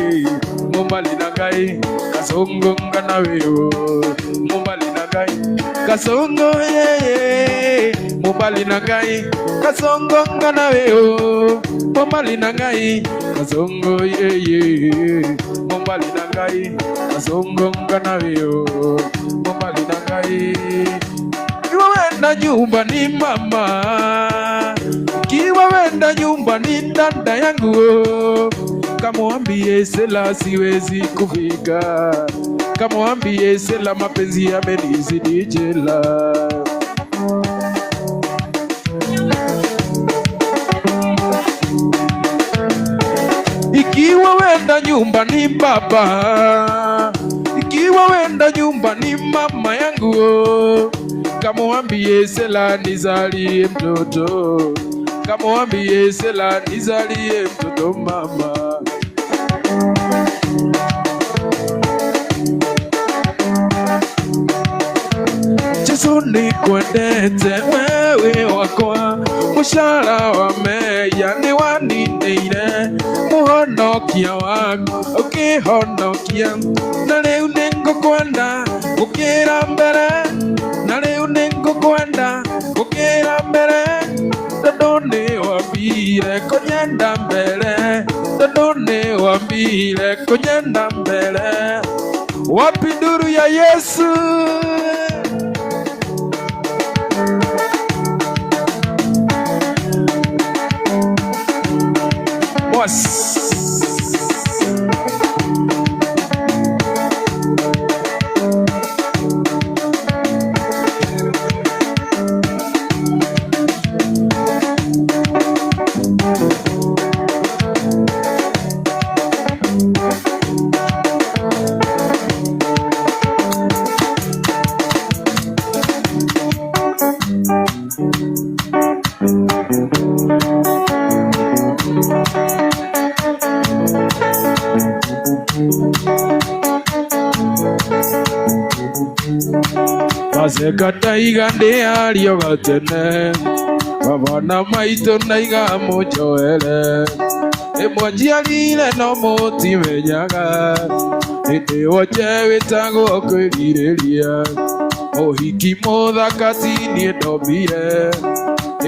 mumbali na ngai, kasongo ngana weo mumbali na ngai, kasongo yeye mumbali na ngai, kasongo ngana weo mumbali na ngai, kasongo yeye mumbali na ngai, kasongo ngana weo mumbali na ngai. Kiwa wenda nyumbani mama, kiwa wenda nyumbani dada yangu, kamwambie Sela siwezi kufika, kamwambie Sela mapenzi yamenizidi jela. Ikiwa wenda nyumbani baba, ikiwa wenda nyumbani mama yangu, kamwambie Sela nizalie mtoto, kamwambie Sela nizalie mtoto mama. Yesu nikwendete wewe wakwa, mushara wa meya ni wanindeire, muhonokia wangu ukihonokia, na riu ningũkwenda gũkĩra mbere, na riu ningũkwenda gũkĩra mbere, tondũ nĩ wambire kũnyenda mbere, tondũ nĩ wambire kũnyenda mbere. Wapi nduru ya Yesu? Jabas. Baseka igande ario gatene babana maito naiga mujoere emwanjiarire no mutimenyaga indi woje witago kwiriria ohiki muthakati nie ndombire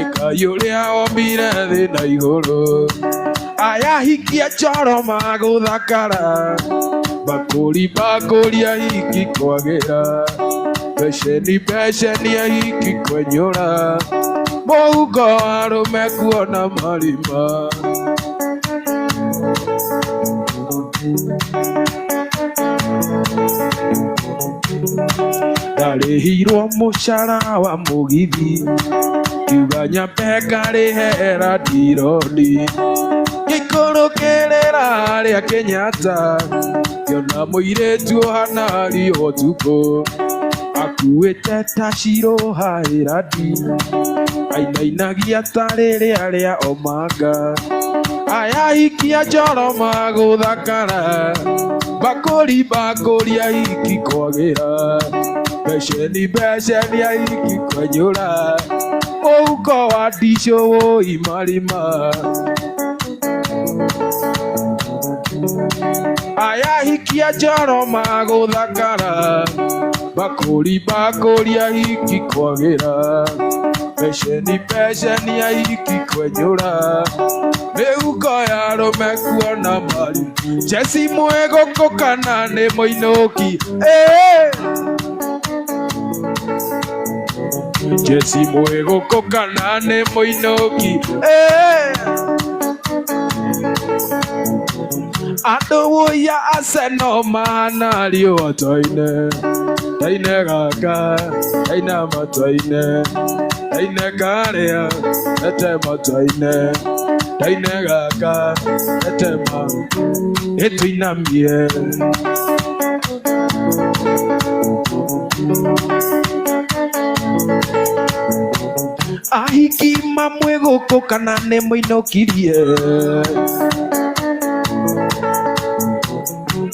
ikayuria ombire thina iguru aya hikia choro maguthakara bakuri ahiki kwagira Besheni ahiki kwenyora Mougo arume kuona marima Ndarihirwo mucara wa mugithi Kiuga nyambe ngarihera ndironi Gikũrũkĩrĩra rĩa Kenyatta Kiona mũirĩtu ũhana rio tuko Akuĩte ta ciroha iradi Ainainagia ta rĩrĩa rĩa Omanga Aya hikia njoro magũthakara Bakũri ahiki kwagĩra Besheni ahiki kwenyũra Mũhuko wa ndicũ imarima Aya hikia njoro magũthakara Bakũri ahiki kwagĩra Besheni ahiki kwenyũra Mĩhuko ya arũme kuona mari Jesse Mwĩgũkũ kana nĩ mũinũki Jesse Mwĩgũkũ kana nĩ mũinũki Andũ woya Arsenal mahana riũa toine Taine gaka, taine matoine Taine karĩa, etema toine Taine gaka, etema Ĩtuinamie Ahiki Mwĩgũkũ kana nĩ mũinũkirie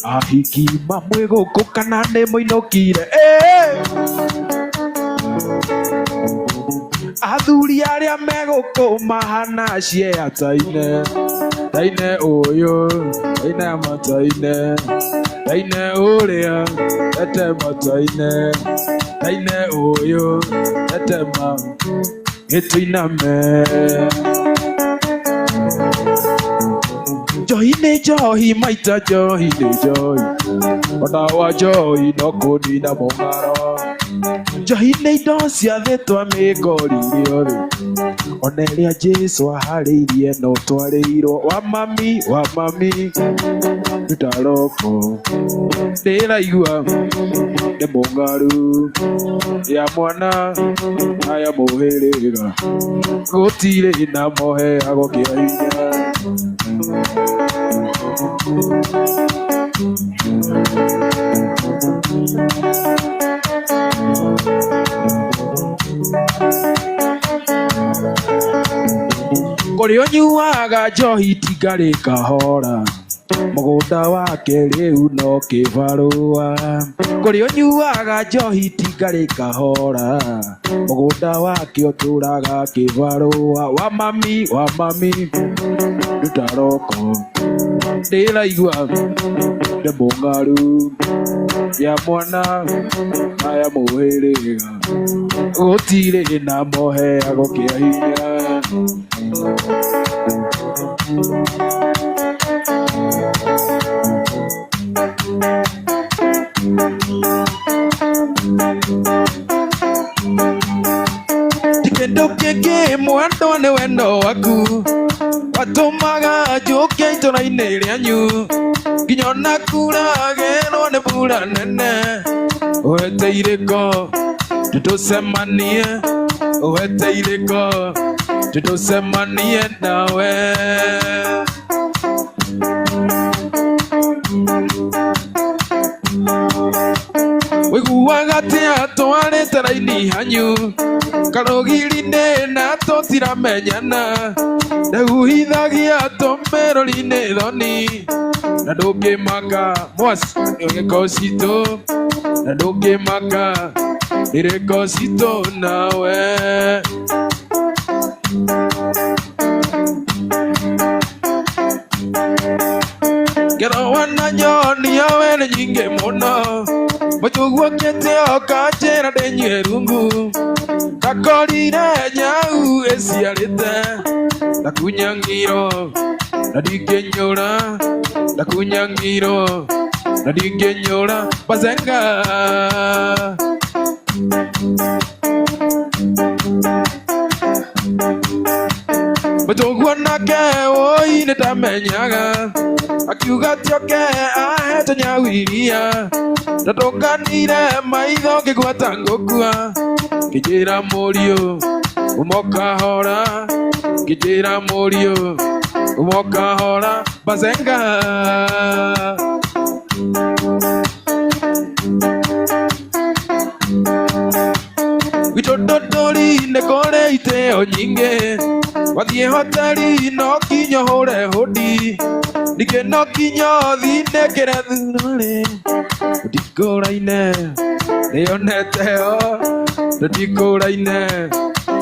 Ahiki Mwĩgũkũ kana nĩ mũinũkire Athuri arĩa megũkũ mahana ciea taine Taine ũyũ, taine mataine Taine ũrĩa, etema taine Taine ũyũ, etema Ĩtuiname Njohi nĩ njohi maita njohi nĩ njohi Ona wa njohi no kũnina mũng'aro Njohi nĩ indo cia thĩ twamĩngoririe othe Ona ĩrĩa Jesũ aharĩirie no twarĩirwo Wa mami Ndaroko Ndĩraigua nĩ mũng'aru Ya mwana aya mũhĩrĩga Gũtirĩ na mũheago kĩa hinya Kũrĩa ũnyuaga njohi tigarĩ kahora Mũgũnda wake rĩu no kĩbarũa Kũrĩa ũnyuaga njohi tigarĩ kahora Mũgũnda wake ũtũraga kĩbarũa Wa mami Ndaroko Ndĩraigua nĩ mũng'aru Ya mwana aya mũhĩrĩga Gũtirĩ na mũheago kĩa hinya Kĩndũ kĩngĩ mwendwa nĩ wendo waku Watũmaga njũke kuragĩrwo nĩ mbura nene ũhete irĩko tũtũcemanie ũhete irĩko tũtũcemanie nawe wĩiguaga atĩa twarĩte raini hanyu karũgiri-inĩ na tũtiramenyana ndaguhithagia tũmĩrũri-inĩ thoni na ndũngĩmaka mwasi nĩ gĩko citũ na ndũngĩmaka irĩko citũ nawe ngĩrowa na nyoni yawe nĩ nyingĩ mũno mũtũguo kĩte okanjĩra ndĩnyue rungu ndakorire nyau ĩciarĩte ndakunyang'irwo na ndingĩnyũra ndakunyang'irwo na ndingĩnyũra bazenga mũtũguo nake woi nĩndamenyaga akiuga tioke ahete nyau iria ndatũnganire maitho ngĩgwata ngũkua ngĩnjĩra mũriũ ũmokahora ngĩnjĩra mũriũ ũmokahora bazenga gwitũ ndũndũri nĩ kũrĩ itĩo nyingĩ wathiĩ hoteri no nginya ũhũre hũdi ningĩ no nginya ũthinĩkĩre thurarĩ tũtikũraine nĩoneteo tũtikũraine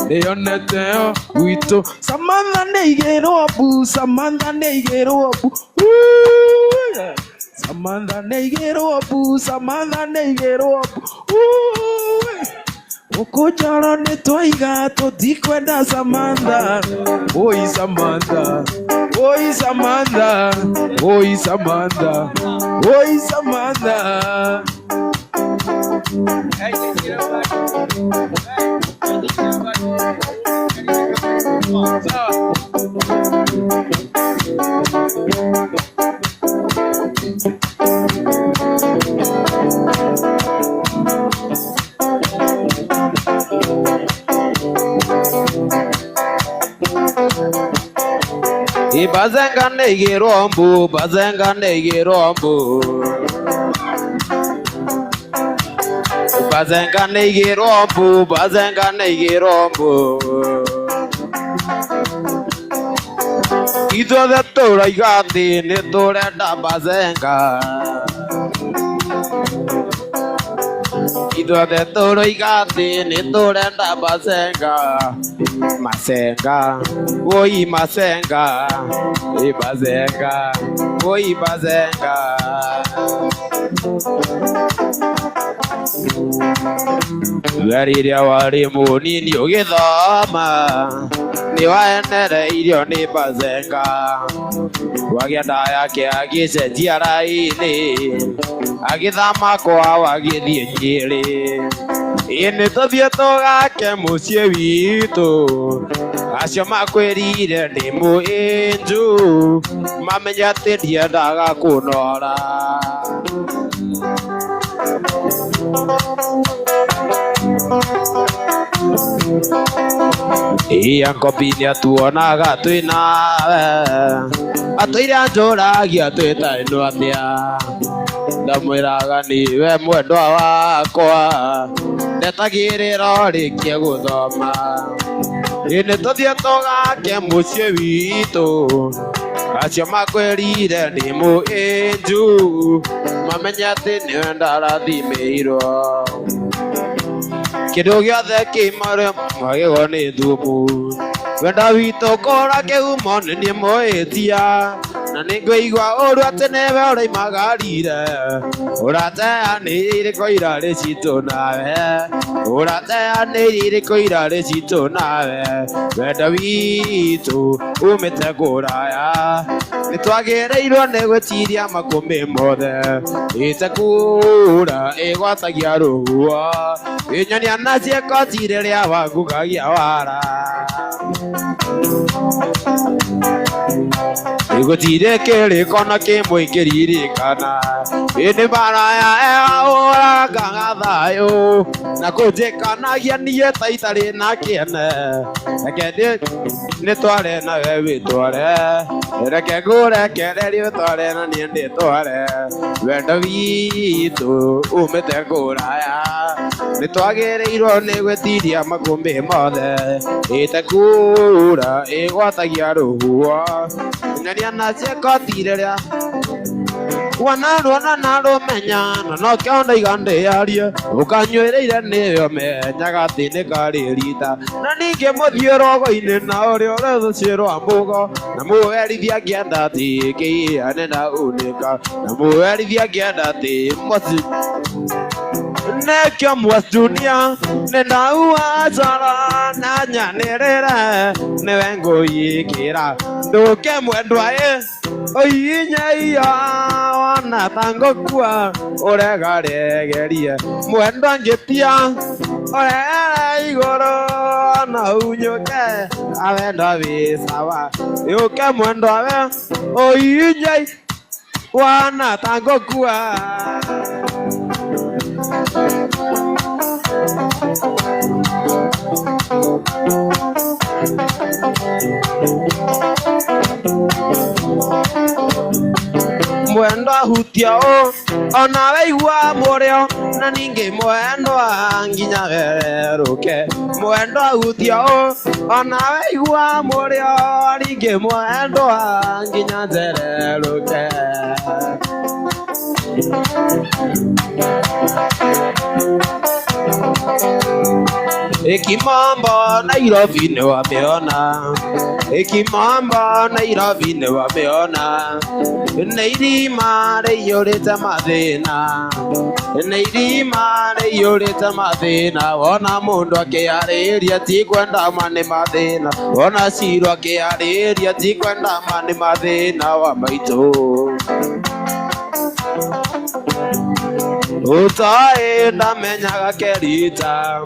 nĩoneteo gwitũ Samantha nĩigĩrwo mbu Samantha nĩigĩrwo mbu Samantha nĩigĩrwo mbu Samantha nĩigĩrwo mbu Ukujara nĩtwaiga tũtikwenda Samantha oi Samantha oi Samantha oi Samantha oi Samantha Bazenga nĩigĩrwo mbu bazenga nĩigĩrwo mbu bazenga nĩigĩrwo mbu bazenga nĩigĩrwo mbu ithuothe tũroiga atĩ nĩtũrenda bazenga ithuothe tũroiga atĩ nĩtũrenda bazenga masenga oi masenga bazenga oi bazenga rĩrĩa warĩ mũnini ũgĩthoma nĩwaenereirio nĩ bazenga wagĩa nda yake agĩcenjia raini agĩthama kwao agĩthiĩ Nyĩrĩ nĩtũthiĩ tũgake mũciĩ witũ acio makwĩrire nĩ mũĩnju mamenya atĩ ndiendaga kũnora Ankobi nĩatuonaga twĩnawe atũire anjũragia twĩtaĩno atĩa ndamwĩraga niwe mwendwa wakwa ndetagĩrĩra ũrĩkie gũthoma nĩtũthiĩ tũgake mũciĩ witũ acio makwĩrire nĩ mũĩnju mamenya atĩ nĩwe ndarathimĩirwo kĩndũ gĩothe kĩmarĩ mwagĩrwo nĩ thumu wenda witũ kũra kĩhumo nĩ niĩ mwĩtia na nĩngũigua ũru atĩ nĩwe ũraimagarire ũrateanĩire irĩko irarĩ citũ nawe ũrateanĩire irĩko irarĩ citũ nawe wenda witũ umĩte kũraya nĩtwagĩrĩirwo nĩ gwĩtiria makũmbĩ mothe ĩtekura ĩgwatagia rũhuo ĩnyonia na ciĩko cirĩ rĩa wangugagia wara Igutire kiri kona kimwe kiririkana ini baraya ora gangathayo na kujikanagia nie taitari na kiene reke ni tware na wewe tware reke ngure kererio tware na nie ndi tware wendo witu umete nguraya ni twagirirwo ni gwetiria makumbi mothe ite kura igwatagia ruhuo nyaria na ciekotire ria wanarwo na rumenya no kionda igande yarie ukanywereire niyo menyaga ati ni kari rita na ninge muthie rogo-ini na uria urethucirwa mugo na muwerithia ngienda ati kiane na unika na muwerithia ngienda ati mosi nekyo mwastunia nenda uazara na nyanirire niwe nguyikira nduke mwendwae oinya iya wana tangokua uregaregerie mwendwa ngitia orera igoro na unyuke awenda wisawa yuke mwendwae oinya wana tangokua mwendwa hutiao onawe igua murio na ningi mwendwa nginya gereruke mwendwa hutiao onawe igua murio ningi mwendwa nginya gereruke Ikimamba Nairobi ni wameona Ikimamba Nairobi ni wameona Neirima reyoreta mathina Neirima reyoreta mathina Wona mundu akiariria ti kwenda mane mathina Wona ciro akiariria ti kwenda mane mathina wa maitu Utae ndamenyaga kerita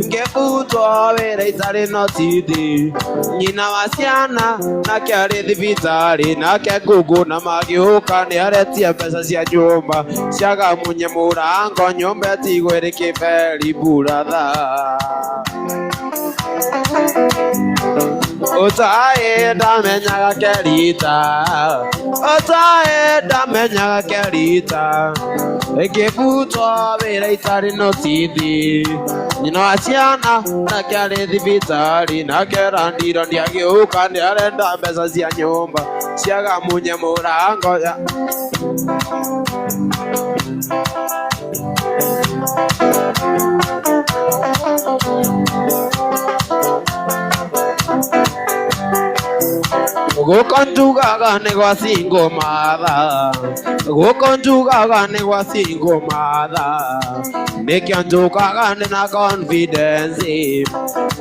ngefutwo wira itari notindi nyina wa ciana nake ari thibitari nake ngugu na magiuka ni aretie mbeca cia nyumba ciagamunye murango nyumba tigwiriki beri buratha Utae ndamenyaga kerita Utae ndamenyaga kerita ngefutwo wira itari notindi nyina wa ciana nake ari thibitari nake randiro ndiagiuka ni arenda mbeca cia nyumba ciagamunye murango Guko njugaga ni gwa singo matha Guko njugaga ni gwa singo matha Nikyo njugaga ni na confidence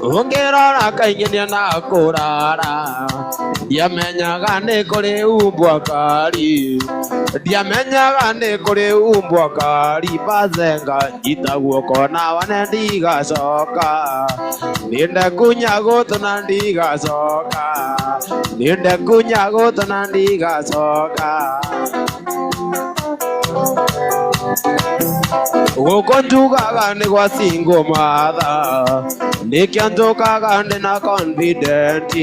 Ungirora kaingĩ na kurara Ndiamenyaga ni kuri umbwa kari Ndiamenyaga ni kuri umbwa kari Bazenga njita guoko na wane ndigacoka Ninde kunya gutu na ndigacoka Ninde kunya gutu na ndigacoka Guko njugaga ni gwa singo matha Nikyo njugaga ni na confident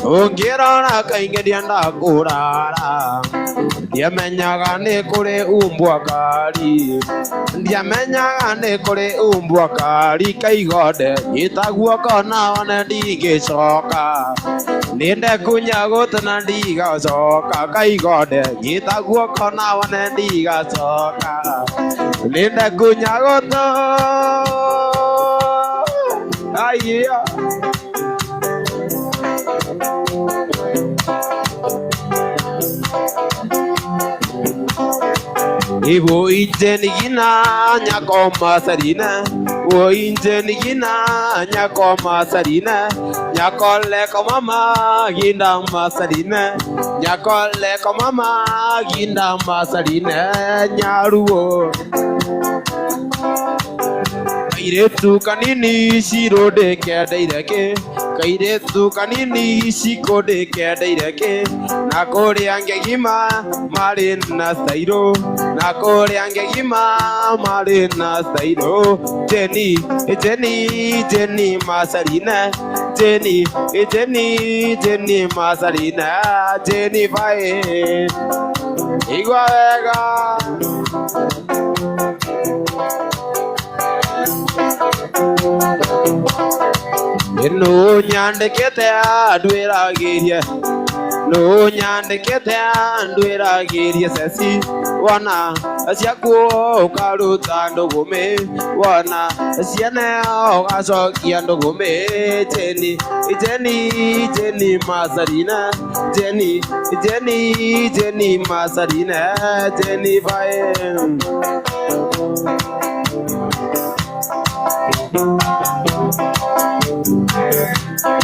Ungirora kaingĩ ndienda kurara Ndiamenyaga ni kuri umbwa kari Ndiamenyaga ni kuri umbwa kari Kaigode nyita guoko na one ndigicoka Ninde kunya gutu na ndigacoka Kaigode nyita guoko na one ndigacoka Ninde kunya gutu Aiya Ibo injeni gina nyakoma sarina Wo injeni gina nyakoma sarina Nyakole komama ginda masarina Nyakole komama ginda masarina Nyaruo Iretu kanini shirode kya dairake kairetu kanini cikũndĩ kendeire kĩ na kũrĩa ngegima marĩ na stairo na kũrĩa ngegima marĩ na stairo Jenny Jenny Marcelina Jenny Marcelina Jenny vai igua wega no nyandĩkĩte andũ ĩragĩrie no nyandĩkĩte andũ ĩragĩrie ceci wona ciakuo ũkaruta ndũgũmĩ wona ciene ũgacokia ndũgũmĩ Jenny Marcelina Jenny Marcelina Jenny vai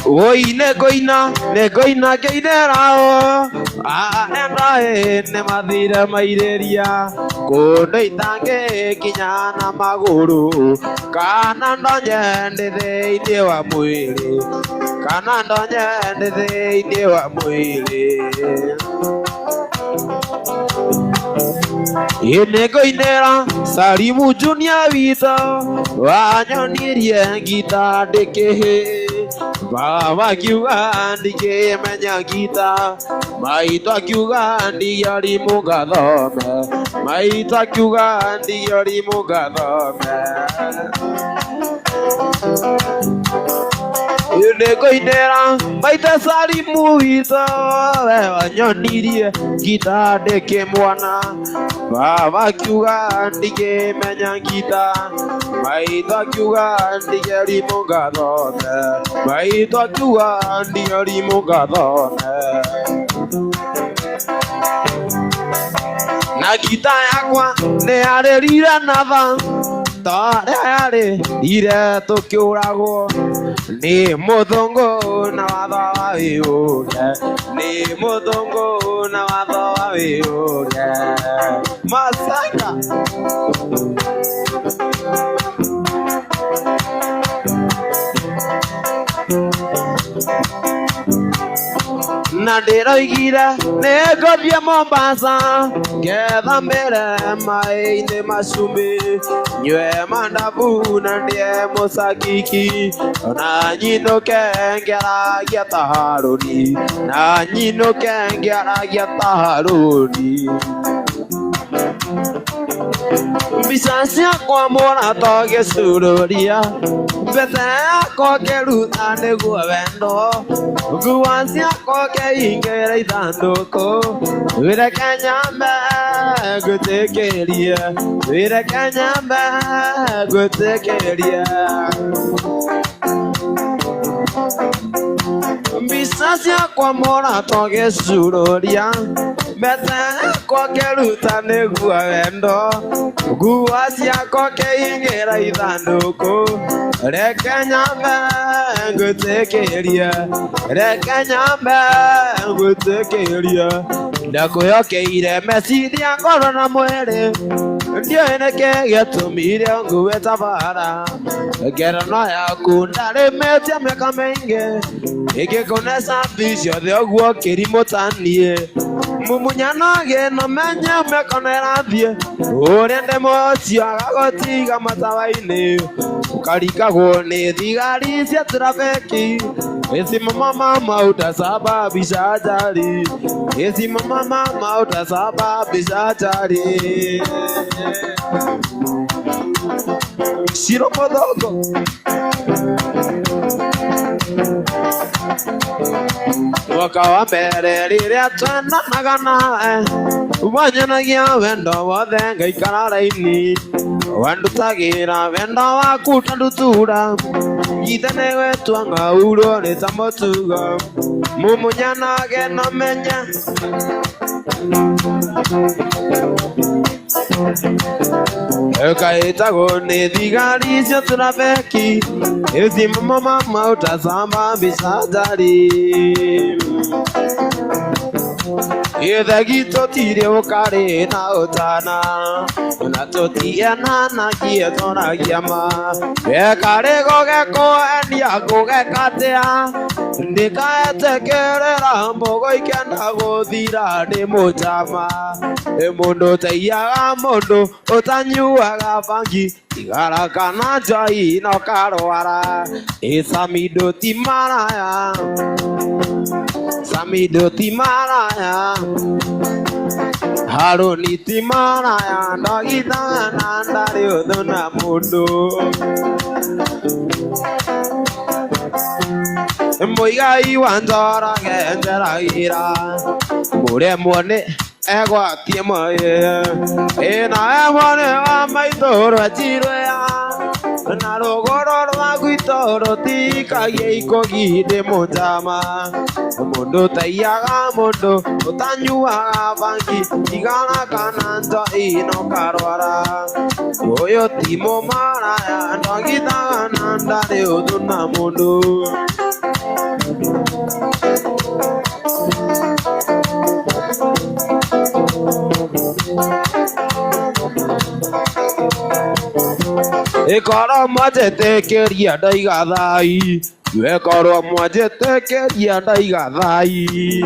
oi negoina keiderao endae ne mathira maireria kũndũ itange kinya na magũrũ kana ndonye thĩinĩ wa mwĩrĩ kana ndonye thĩinĩ wa mwĩrĩ Inegoinera Salimu Junior wito wanyonirie ngita ndĩkĩhĩ baba kiuga ndikĩmenya ngita maitũ akiuga ndigĩari gathome maitũ akiuga ndigĩari gathome Inegoinera maitũ Salimu wito wanyonirie ngita ndĩkĩmwana baba kiuga ndikĩmenya ngita maitũ akiuga ndigĩari gathome maitũ akiuga ndigĩari gathome na ngita yakwa nĩ yarĩrire natha tarĩa yarĩrire tũkĩũragwo nĩ mũthũngũ na watho wa wĩyũria nĩ mũthũngũ na watho wa wĩyũria Masaka na ndĩroigire nĩngũthiĩ Mombasa ngetha mbere maĩ-inĩ macumbĩ nyue mandabu na ndĩe mũcakiki na nyinũke ngĩaragia ta Harũni na nyinũke ngĩaragia ta Harũni mbica ciakwa mũrata ũgĩcururia mbete yakwa ngĩruta nĩguo wendo nguo ciakwa ngĩhingĩra ithandũkũ wĩreke nyambe ngwĩtĩkĩrie wĩreke nyambe ngwĩtĩkĩrie mbica ciakwa mũrata ũgĩcururia mbete yakwa ngĩruta nĩguo wendo nguo ciakwa ngĩhingĩra ithandũkũ reke nyambe ngwĩtĩkĩrie reke nyambe ngwĩtĩkĩrie ndakwĩhokeire meciria ngoro na mwĩrĩ ndiũĩ nĩkĩ gĩatũmire nguue ta bara ngerenwa yaku ndarĩmĩtie mĩaka mĩingĩ ĩngĩkũneca mbi ciothe ũguo kĩrimũtanie mumunyano gĩno menye mĩaka nĩ ĩrathiĩ ũrĩa ndĩmũcio agagũtiga matawa-inĩ ũkarikagwo nĩ thigari cia trafiki isimama utasababisha ajali isimama utasababisha ajali Shiro Modogo wakawa mbere rĩrĩa twenanaga nawe wanyanagia wendo wothe ngaikara raini wandutagĩra wendo waku tandutura githe nĩ gwĩtua ng'aurwo nĩ ta mũtugo mumunyanage no menya Kaitagwo nĩ thigari cia trafiki isimama utasababisha ajali ithe gitu tiri ukari na utana na tutiana na gietonagia ma gekari gogekuenia gugekatia ndikaetekerera mbogo ikenda guthira ndi mujama mundu teiaga mundu utanyuaga bangi igara kana njoi no karwara Samido timaraya Samido timaraya Haruni timaraya ndagitha na ndari uthuna mundu Muigai wanjora genjeragira mure muone egwatie moye ina emone wa maitoro chirwea na rogoro rwa gwitoro tikagie ikogi ndi mujama mundu taiaga mundu utanyuaga bangi igana kana njoi no karwara uyu ti mumaraya ndagithaga na ndari uthuna mundu Ikoro mwajetekeria ndaiga thai Wekoro mwajetekeria ndaiga thai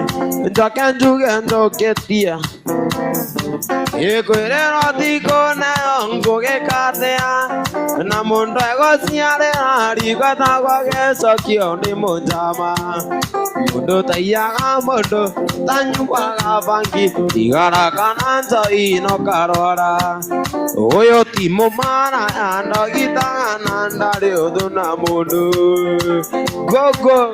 Njoke njuge njoketia Ikwirero thiko nayo ngugikathia Na mundu egociarira rigotagwo gicokio ndi mujama Mundu taiaga mundu tanyuaga bangi igara kana njoi no karwara Uyu ti mumaraya ndagithaga na ndari uthuna mundu Gogo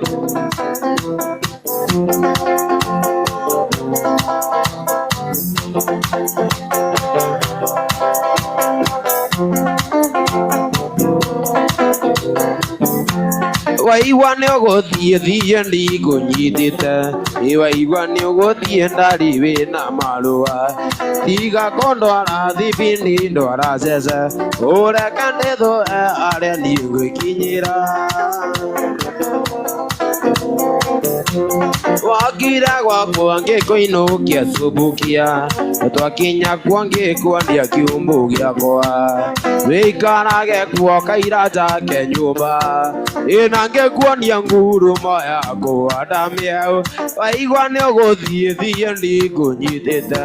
Waigua nĩ ũgũthiĩ thiĩ ndikũnyitĩte waigua nĩ ũgũthiĩ ndari wĩna marũa tiga kũndwara thibindi ndwara cece ũreke ndĩthũe arĩa niĩ ngwĩkinyĩra wakire gwakwa ngĩkũinũkia cubukia twakinya kwa ngĩkwania kiumbu gĩakwa wĩikarage kuo kaira njake nyũmba ĩna ngĩkuonia ngurumo yakwa ndamĩeu waigua nĩ ũgũthiĩ thiĩ ndikũnyitĩte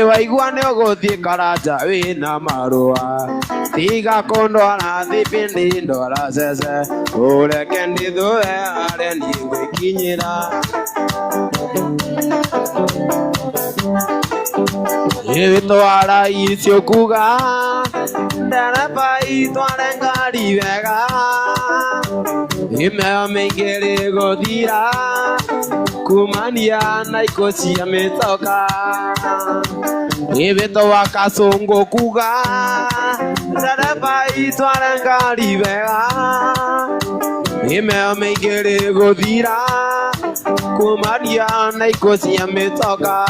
waigua nĩ ũgũthiĩ karanja wĩna marũa tiga kũndwara thibindi ndwara cece ũreke ndĩthũe arĩa niĩ ngwĩkinyĩra Itwara icio kuga ndereba itware ngari wega imeo mĩingĩ rĩgũthira kumania na iko cia mĩtoka Ibito wa Kasongo kuga ndereba itware ngari wega imeo mĩingĩ rĩgũthira kumania na iko cia mĩtoka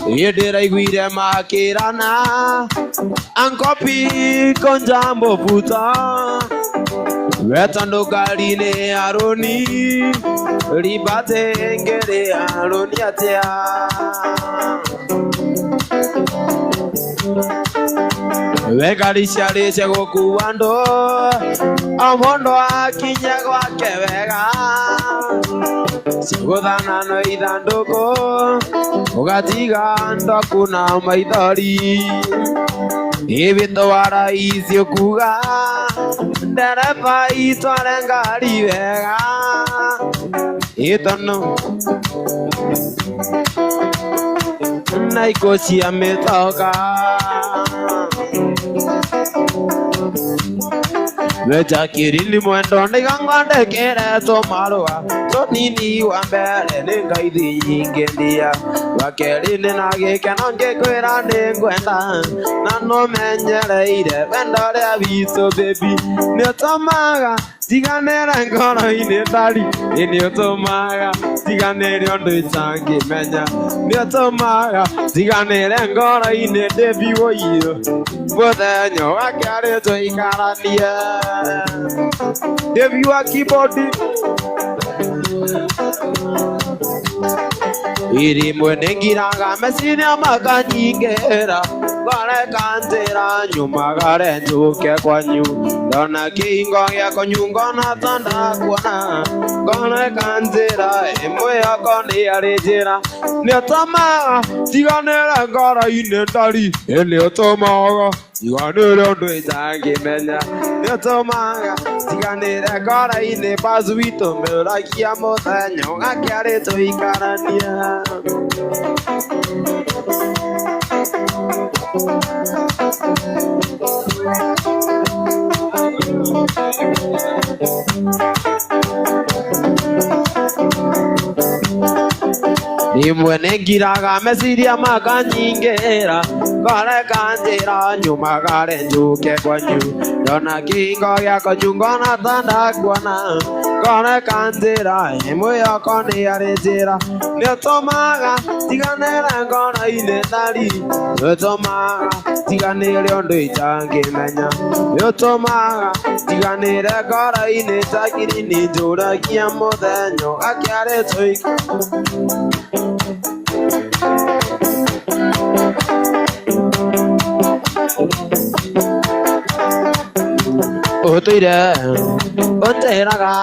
Ndĩraiguire makĩrana ankopi konjambo puta wetando ngari-inĩ Harũni ribate ngere Harũni atia we ngari ciarĩte gũkua andũ o mũndũ akinye gwake wega cigũthana no ithandũkũ ũgatiga ndoku na maithori Ibitwara icio kuga ndereba itware ngari wega itono na iko cia mĩtoka Wejakiri mwendo ndigang'ondekeretwo marũa tũnini wa mbere nĩ ngaithi nyingĩ ndia wa kerĩ nĩ na gĩkeno ngĩkwĩra nĩ ngwenda na nũmenyereire wendo rĩa witũ baby nĩ ũtũmaga tiganĩre ngoro-inĩ ndari nĩ ũtũmaga tiganĩre ũndũ itangĩmenya nĩ ũtũmaga tiganĩre ngoro-inĩ ndĩbi wũiyũ mũthenya wakerĩtwo ikaranie Devi wa keyboard iri mwene ngiraga meciria makanyingĩra ngareka njĩra nyumagare njũke kwanyu ndona kĩhingo gĩakwa ngona ta ndakuona ngareka njĩra ĩmwe yakwa nĩ arĩ njĩra nĩũtũmaga tiganĩre ngoro-inĩ ndari nĩũtũmaga tiganĩre ũndũ itangĩmenya nĩũtũmaga tiganĩre ngoro-inĩ bazu witũ mĩũragia mũthenya ũgakĩarĩ tũikarania imwe nĩngiraga meciria makanyingĩra ngareka njĩra nyumagare njũke kwanyu ndona kĩhingo gĩakwa ngona ta ndakuona ngareka njĩra ĩmwe yakwa nĩ arĩ njĩra nĩũtũmaga tiganĩre ngoro-inĩ ndari nĩũtũmaga tiganĩre ũndũ itangĩmenya nĩũtũmaga tiganĩre ngoro-inĩ takiri nĩ njũragia mũthenya ũgakĩarĩ ũtũire ũtĩraga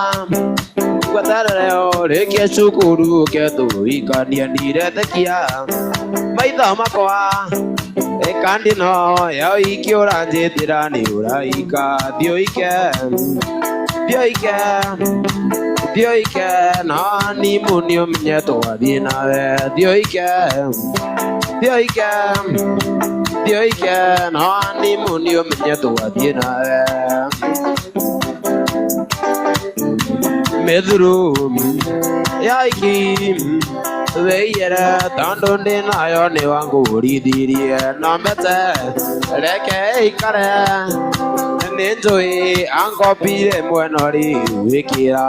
gweterere ũrĩkie cukuru ũketũikania ndiretekia maitho makwa ĩkandi no ya ũiki ũranjĩtĩra nĩ ũraika thiũike no nimu nĩ ũmenye twathiĩ nawe thiũike no nimu nĩ ũmenye twathiĩ nawe mĩthuru yaiki wĩiyere tondũ ndĩ nayo nĩ wangũrithirie no mete reke ikare nĩ njũĩ angopire mwena ũrĩ wĩkĩra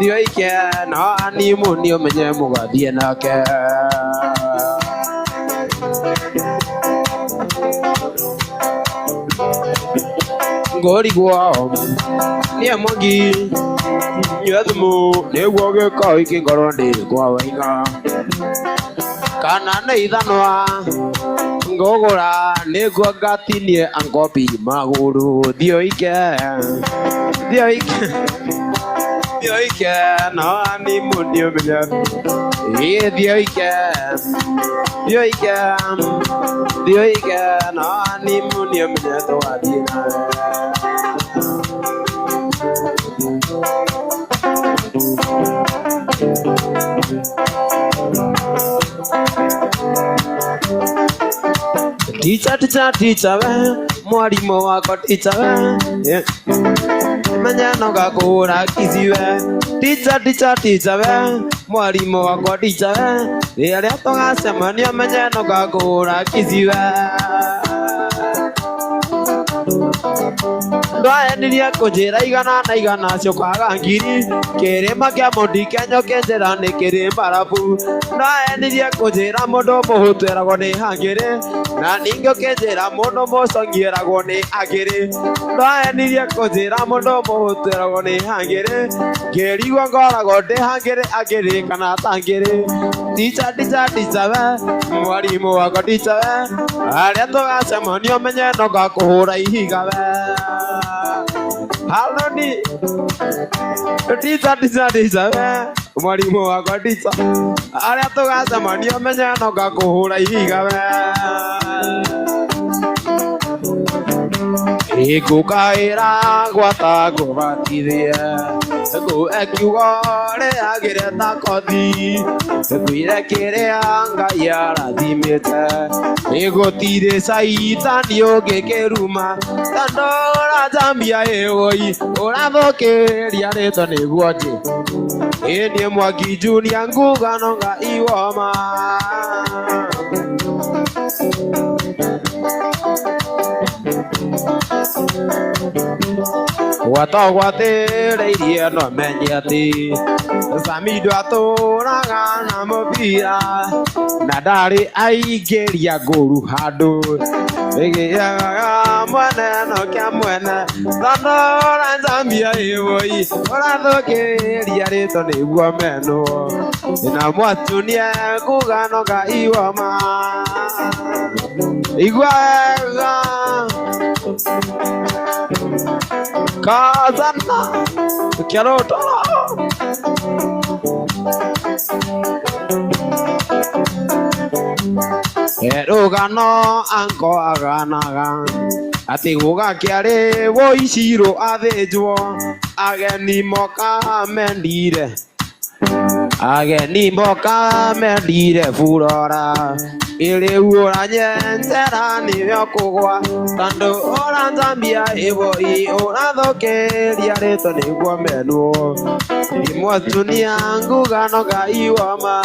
thiũike no animu nĩ ũmenye mũgathiĩ nake ngũrigwo niĩ Mwangi nyue thumu nĩguo gĩko ikĩngorwo ndĩ kwa Wainga kana nĩ ithanwa ngũgũra nĩguo ngatinie angopi magũrũ thiũike no animu nĩ ũmenye thiũike no animu nĩ ũmenye twathiĩ nawe Teacher we mwarimũ wakwa teacher we menya no gakũra kici we teacher we mwarimũ wakwa teacher we rĩrĩa tũgacemania menya no gakũra kici we ndwahenirie kũnjĩra igana na igana ciokaga ngiri kĩrĩma kĩa Mount Kenya kĩnjĩra nĩ kĩrĩ mbarabu ndwahenirie kũnjĩra mũndũ mũhũtu eragwo nĩ hangĩrĩ na ningĩ ũkĩnjĩra mũndũ mũcongi eragwo nĩ angĩrĩ ndwahenirie kũnjĩra mũndũ mũhũtu eragwo nĩ hangĩrĩ ngĩrigwo ngoragwo ndĩ angĩrĩ kana tangĩrĩ teacher we mwarimũ wakwa teacher we harĩa tũgacemania ũmenye no ngakũhũra ihiga we Haloni teacher we mwarimũ wakwa teacher harĩa tũgacemania ũmenye no ngakũhũra ihiga we ngũkaĩra gwata ngũbatithie ekiugo rĩagĩre ta kothi ngwĩre kĩrĩa Ngai arathimĩte gũtirĩ caitani ũngĩkĩruma tondũ ũranjambia ĩwoi ũrathũkĩria rĩtwa nĩguo njĩ niĩ Mwangi Junior nguga no Ngai woma watogwatĩrĩirie no menye atĩ Sami ndwatũraga na mũbira na ndarĩ aingĩria ngũru handũ ĩgĩaga mwana no kia mwana Tandora Zambia iwoi Ora thoke riarito ni guo meno Ina mwatunia kugano ga iwama Igwaga Kazana Kiaro tolo Erugano anko aganaga Ati guga kiare wo ishiro athejwo Ageni moka mendire Ageni moka mendire furora Ile ura nyentera ni vyokugwa Tando ora Zambia iwo I ora thoke riarito ni guo menuo Imwatunia ngugano ga iwama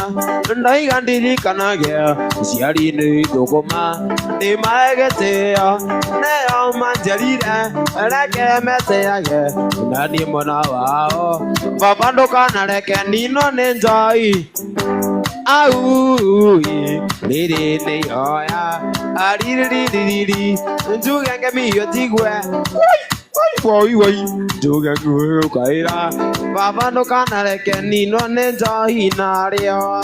Ndaiga ndirikanage Ciari ni thuguma Ni maegetea Neo manjerire Reke meteage Nani mwana wao Baba ndukana reke nino ni njoi Au Liri ni oya Aririri Njugenge miyo tigwe Woi Njugenge ukaira Baba ndukana reke nino ni njoi nario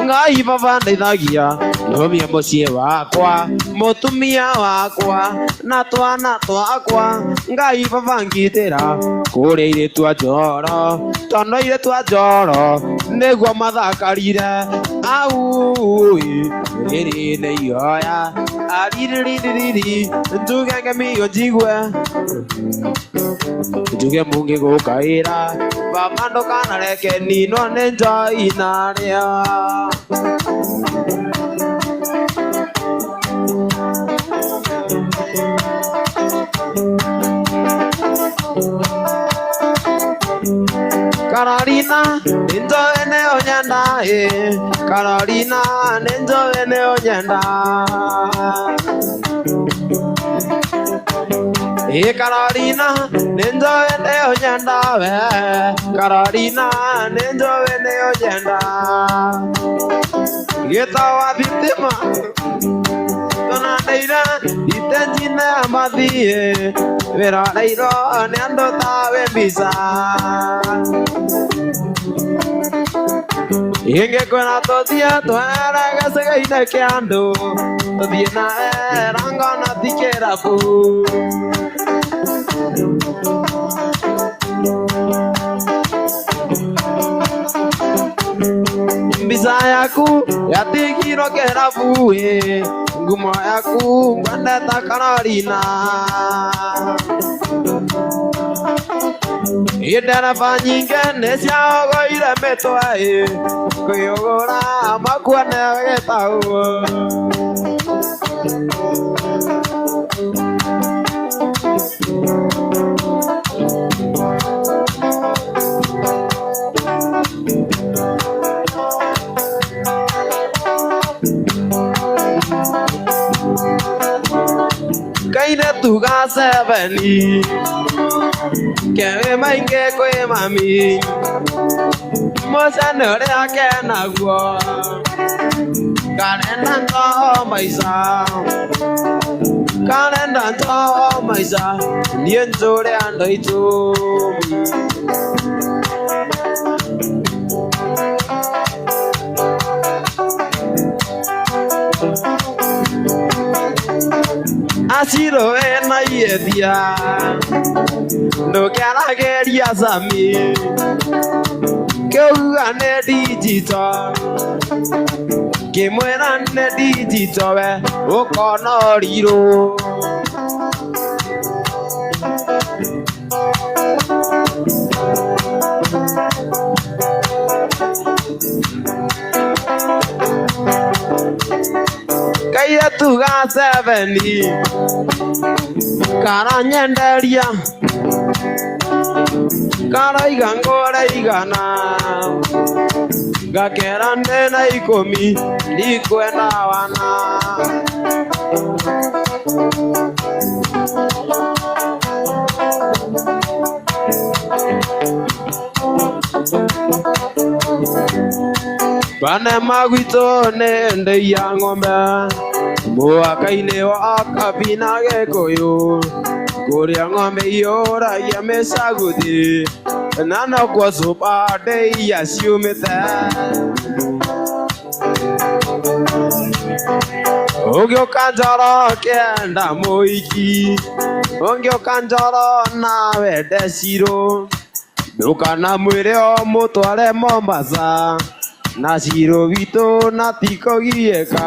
Ngai baba ndeithagia Nomia mucie wakwa Mutumia wakwa Na twana twakwa Ngai baba ngitira Kuria iritu a njoro Tono iritu a njoro Niguo mathakarire Au Riri ni ihoya Aririri Njugenge miyo njigwe Njuge mungi gukaira Baba ndukana reke nino ni njoi naria Carolina, ninjo ene onyanda Carolina, ninjo ene onyanda Carolina, ninjo ene onyanda Carolina, ninjo ene onyanda Gita wa vitima Tona neira, itenjina amathie Vera neiro, neando tawe mbisa Inge kwena tothia, tuera gasega ina kiandu Tothie na rango na tikera fu Mbisa yaku, yatigiro kerafu Ngumo yaku, ngwendeta Carolina Ndereba nyinge niciagoire mitwe kwiyugura makuone gitau Kaine tuga seveni Kewe mainge kwe mami Mosa nore ake naguo Karenda nto maisa Karenda nto maisa Nienzore ando itu Asiro ena yedia No kiara geria sami Keuga ne digital Kimwena ne digital Ukono riro Kaya tuga seveni Kara nyenderia Kara igangora igana Gakera ndena ikomi Nikwenda wana bane magwito nende ya ng'ombe mwaka-inĩ wa kabina Gĩkũyũ kũrĩa ng'ombe iyũragia mĩcaguthi na nokuo Super Day ciumĩte ũngĩũka Njoro kĩenda mũhiki ũngĩũka Njoro na wende Shirũ ndũkanamwĩre ũmũtware Mombasa na Shirũ witũ na ti kũgiĩka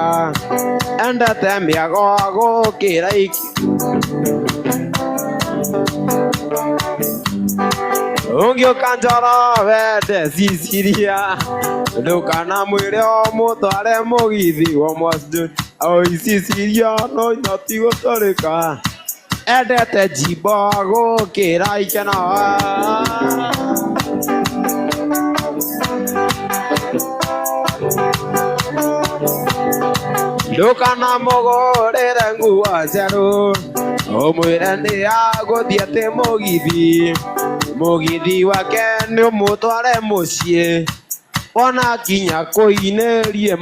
endete mĩago gũkĩra ũngĩũka Njoro wende Cicilia ndũkanamwĩre ũmũtware mũgithi wa Mwacĩ Cicilia no ti gũtũrĩka endete Jimbo gũkĩra ikeno ndũkanamũgũrĩre nguo njerũ ũmwĩre nĩagũthiĩ atĩ mũgithi wake nĩũmũtware mũciĩ wona kinya kũinĩrie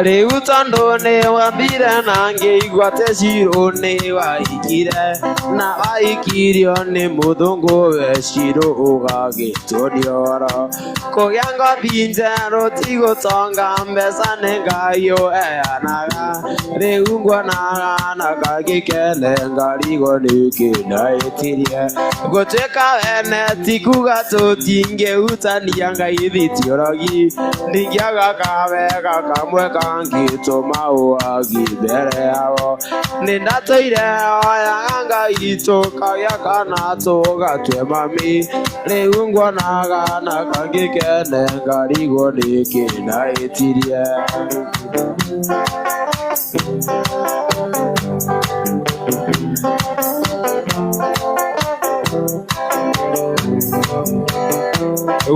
rĩu tondũ nĩwathire na ngĩigua atĩ Shirũ nĩwahikire na wahikirio nĩ mũthũngũ we Shirũ ũgagĩtwo nĩ oro kũgĩa ngothi njerũ ti gũtonga mbeca nĩ Ngai ũheanaga rĩu nguonaga na kangĩkene ngarigwo nĩkĩndahĩtirie gũtuĩka wene ti kuga tũtingĩhutania Ngai thitiũrogi ndingĩaga kawega kamwe kangĩtũma ũwagi mbere yao nĩndatũire oyaga Ngai tũkagĩa kana tũgatue mami rĩu nguonaga na kangĩkene ngarigwo nĩkĩndahĩtirie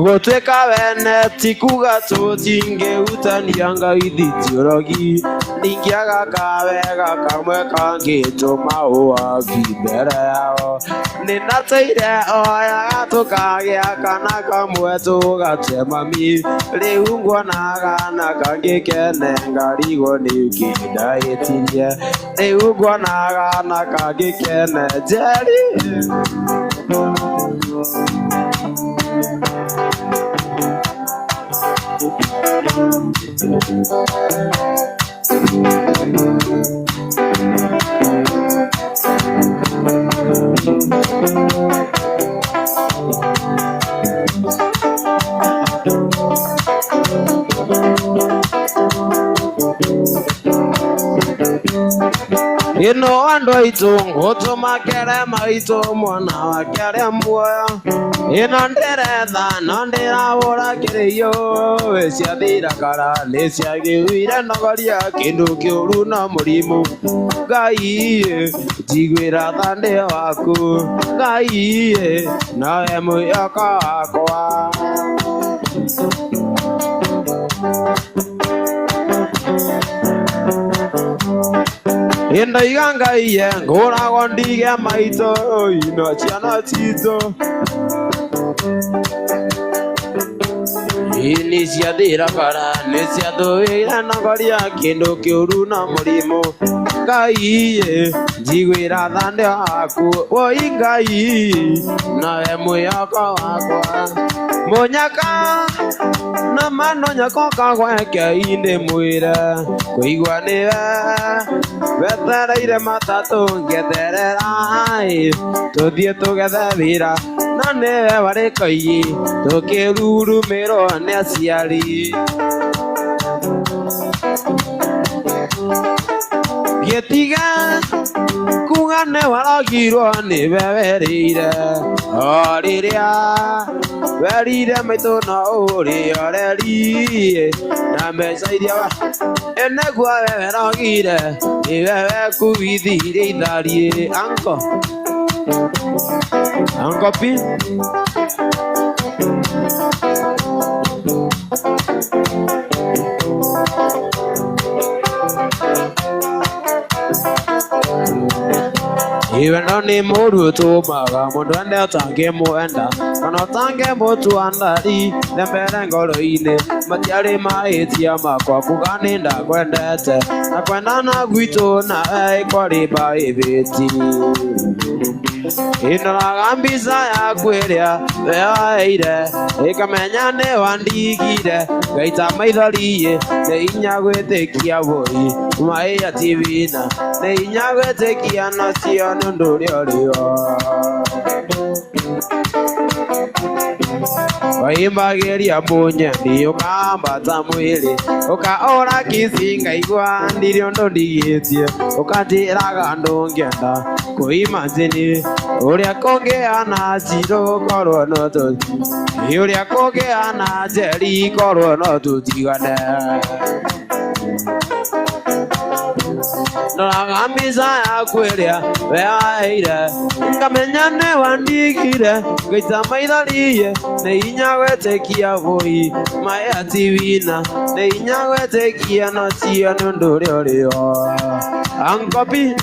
gũtuĩka wene ti kuga tũtingĩhutania Ngai thitiũrogi ndingĩaga kawega kamwe kangĩtũma ũwagi mbere yao nĩndatũire oyaga tũkagĩa kana kamwe tũgatue mami rĩu nguonaga na kangĩkene ngarigwo nĩkĩndahĩtirie rĩu nguonaga na kangĩkene Njeri ĩno andũ aitũ ngũtũmakĩre maitũ mwana wake arĩa muoyo ĩno ndĩretha no ndĩrahũra kĩrĩio ciathira nĩciagĩrĩire nogoria kĩndũ kĩũru na mũrimũ Ngai njiguĩra tha ndĩ waku Ngai nawe mwĩhoko wakwa ndoiga Ngai ngũragwo ndige maitũ ino ciana citũ nĩciathira bara nĩciathũire nogoria kĩndũ kĩũru na mũrimũ Ngai njiguĩra tha ndĩ waku woi Ngai nawe mwĩhoko wakwa mũnyaka na mano nyako kagweke-inĩ mwĩre kũigua nĩwe wetereire matatũ ngĩterera tũthiĩ tũgethe wĩra no nĩwe warĩ koigi tũkĩrurumĩrwo nĩ aciari getiga kugane waragirwo ni beberire oriria berire maito no uri oreri na mbeca iria enegwa beberagire ni bebe kubithire itharie anko pi even ni moru tu maga mundu ande atange muenda kana tange mutu andari nembere ngoro ine matiari maetia makwa kugani ndakwendete na kwenda na gwitu na ikoriba ibiti inaragambiza ya kweria weaire ikamenya ne wandigire gaita maithariye ne inya gwetekia boi maia tivina ne inya gwetekia na cio nundurio rio waimbagiria munyeni ukambata mwiri ukaora kisinga igwa ndirio ndondigitie ukatiraga ndungienda kuimagine uria kungiana ciro korwo no tuti uria kungiana jeri korwo no tutigane Nagamiza ya kweria weaire ngamenya ne wandigire gaita maithariye ne inya gwetekia boi maia tivina ne inya gwetekia no cio nundurio rio ankopi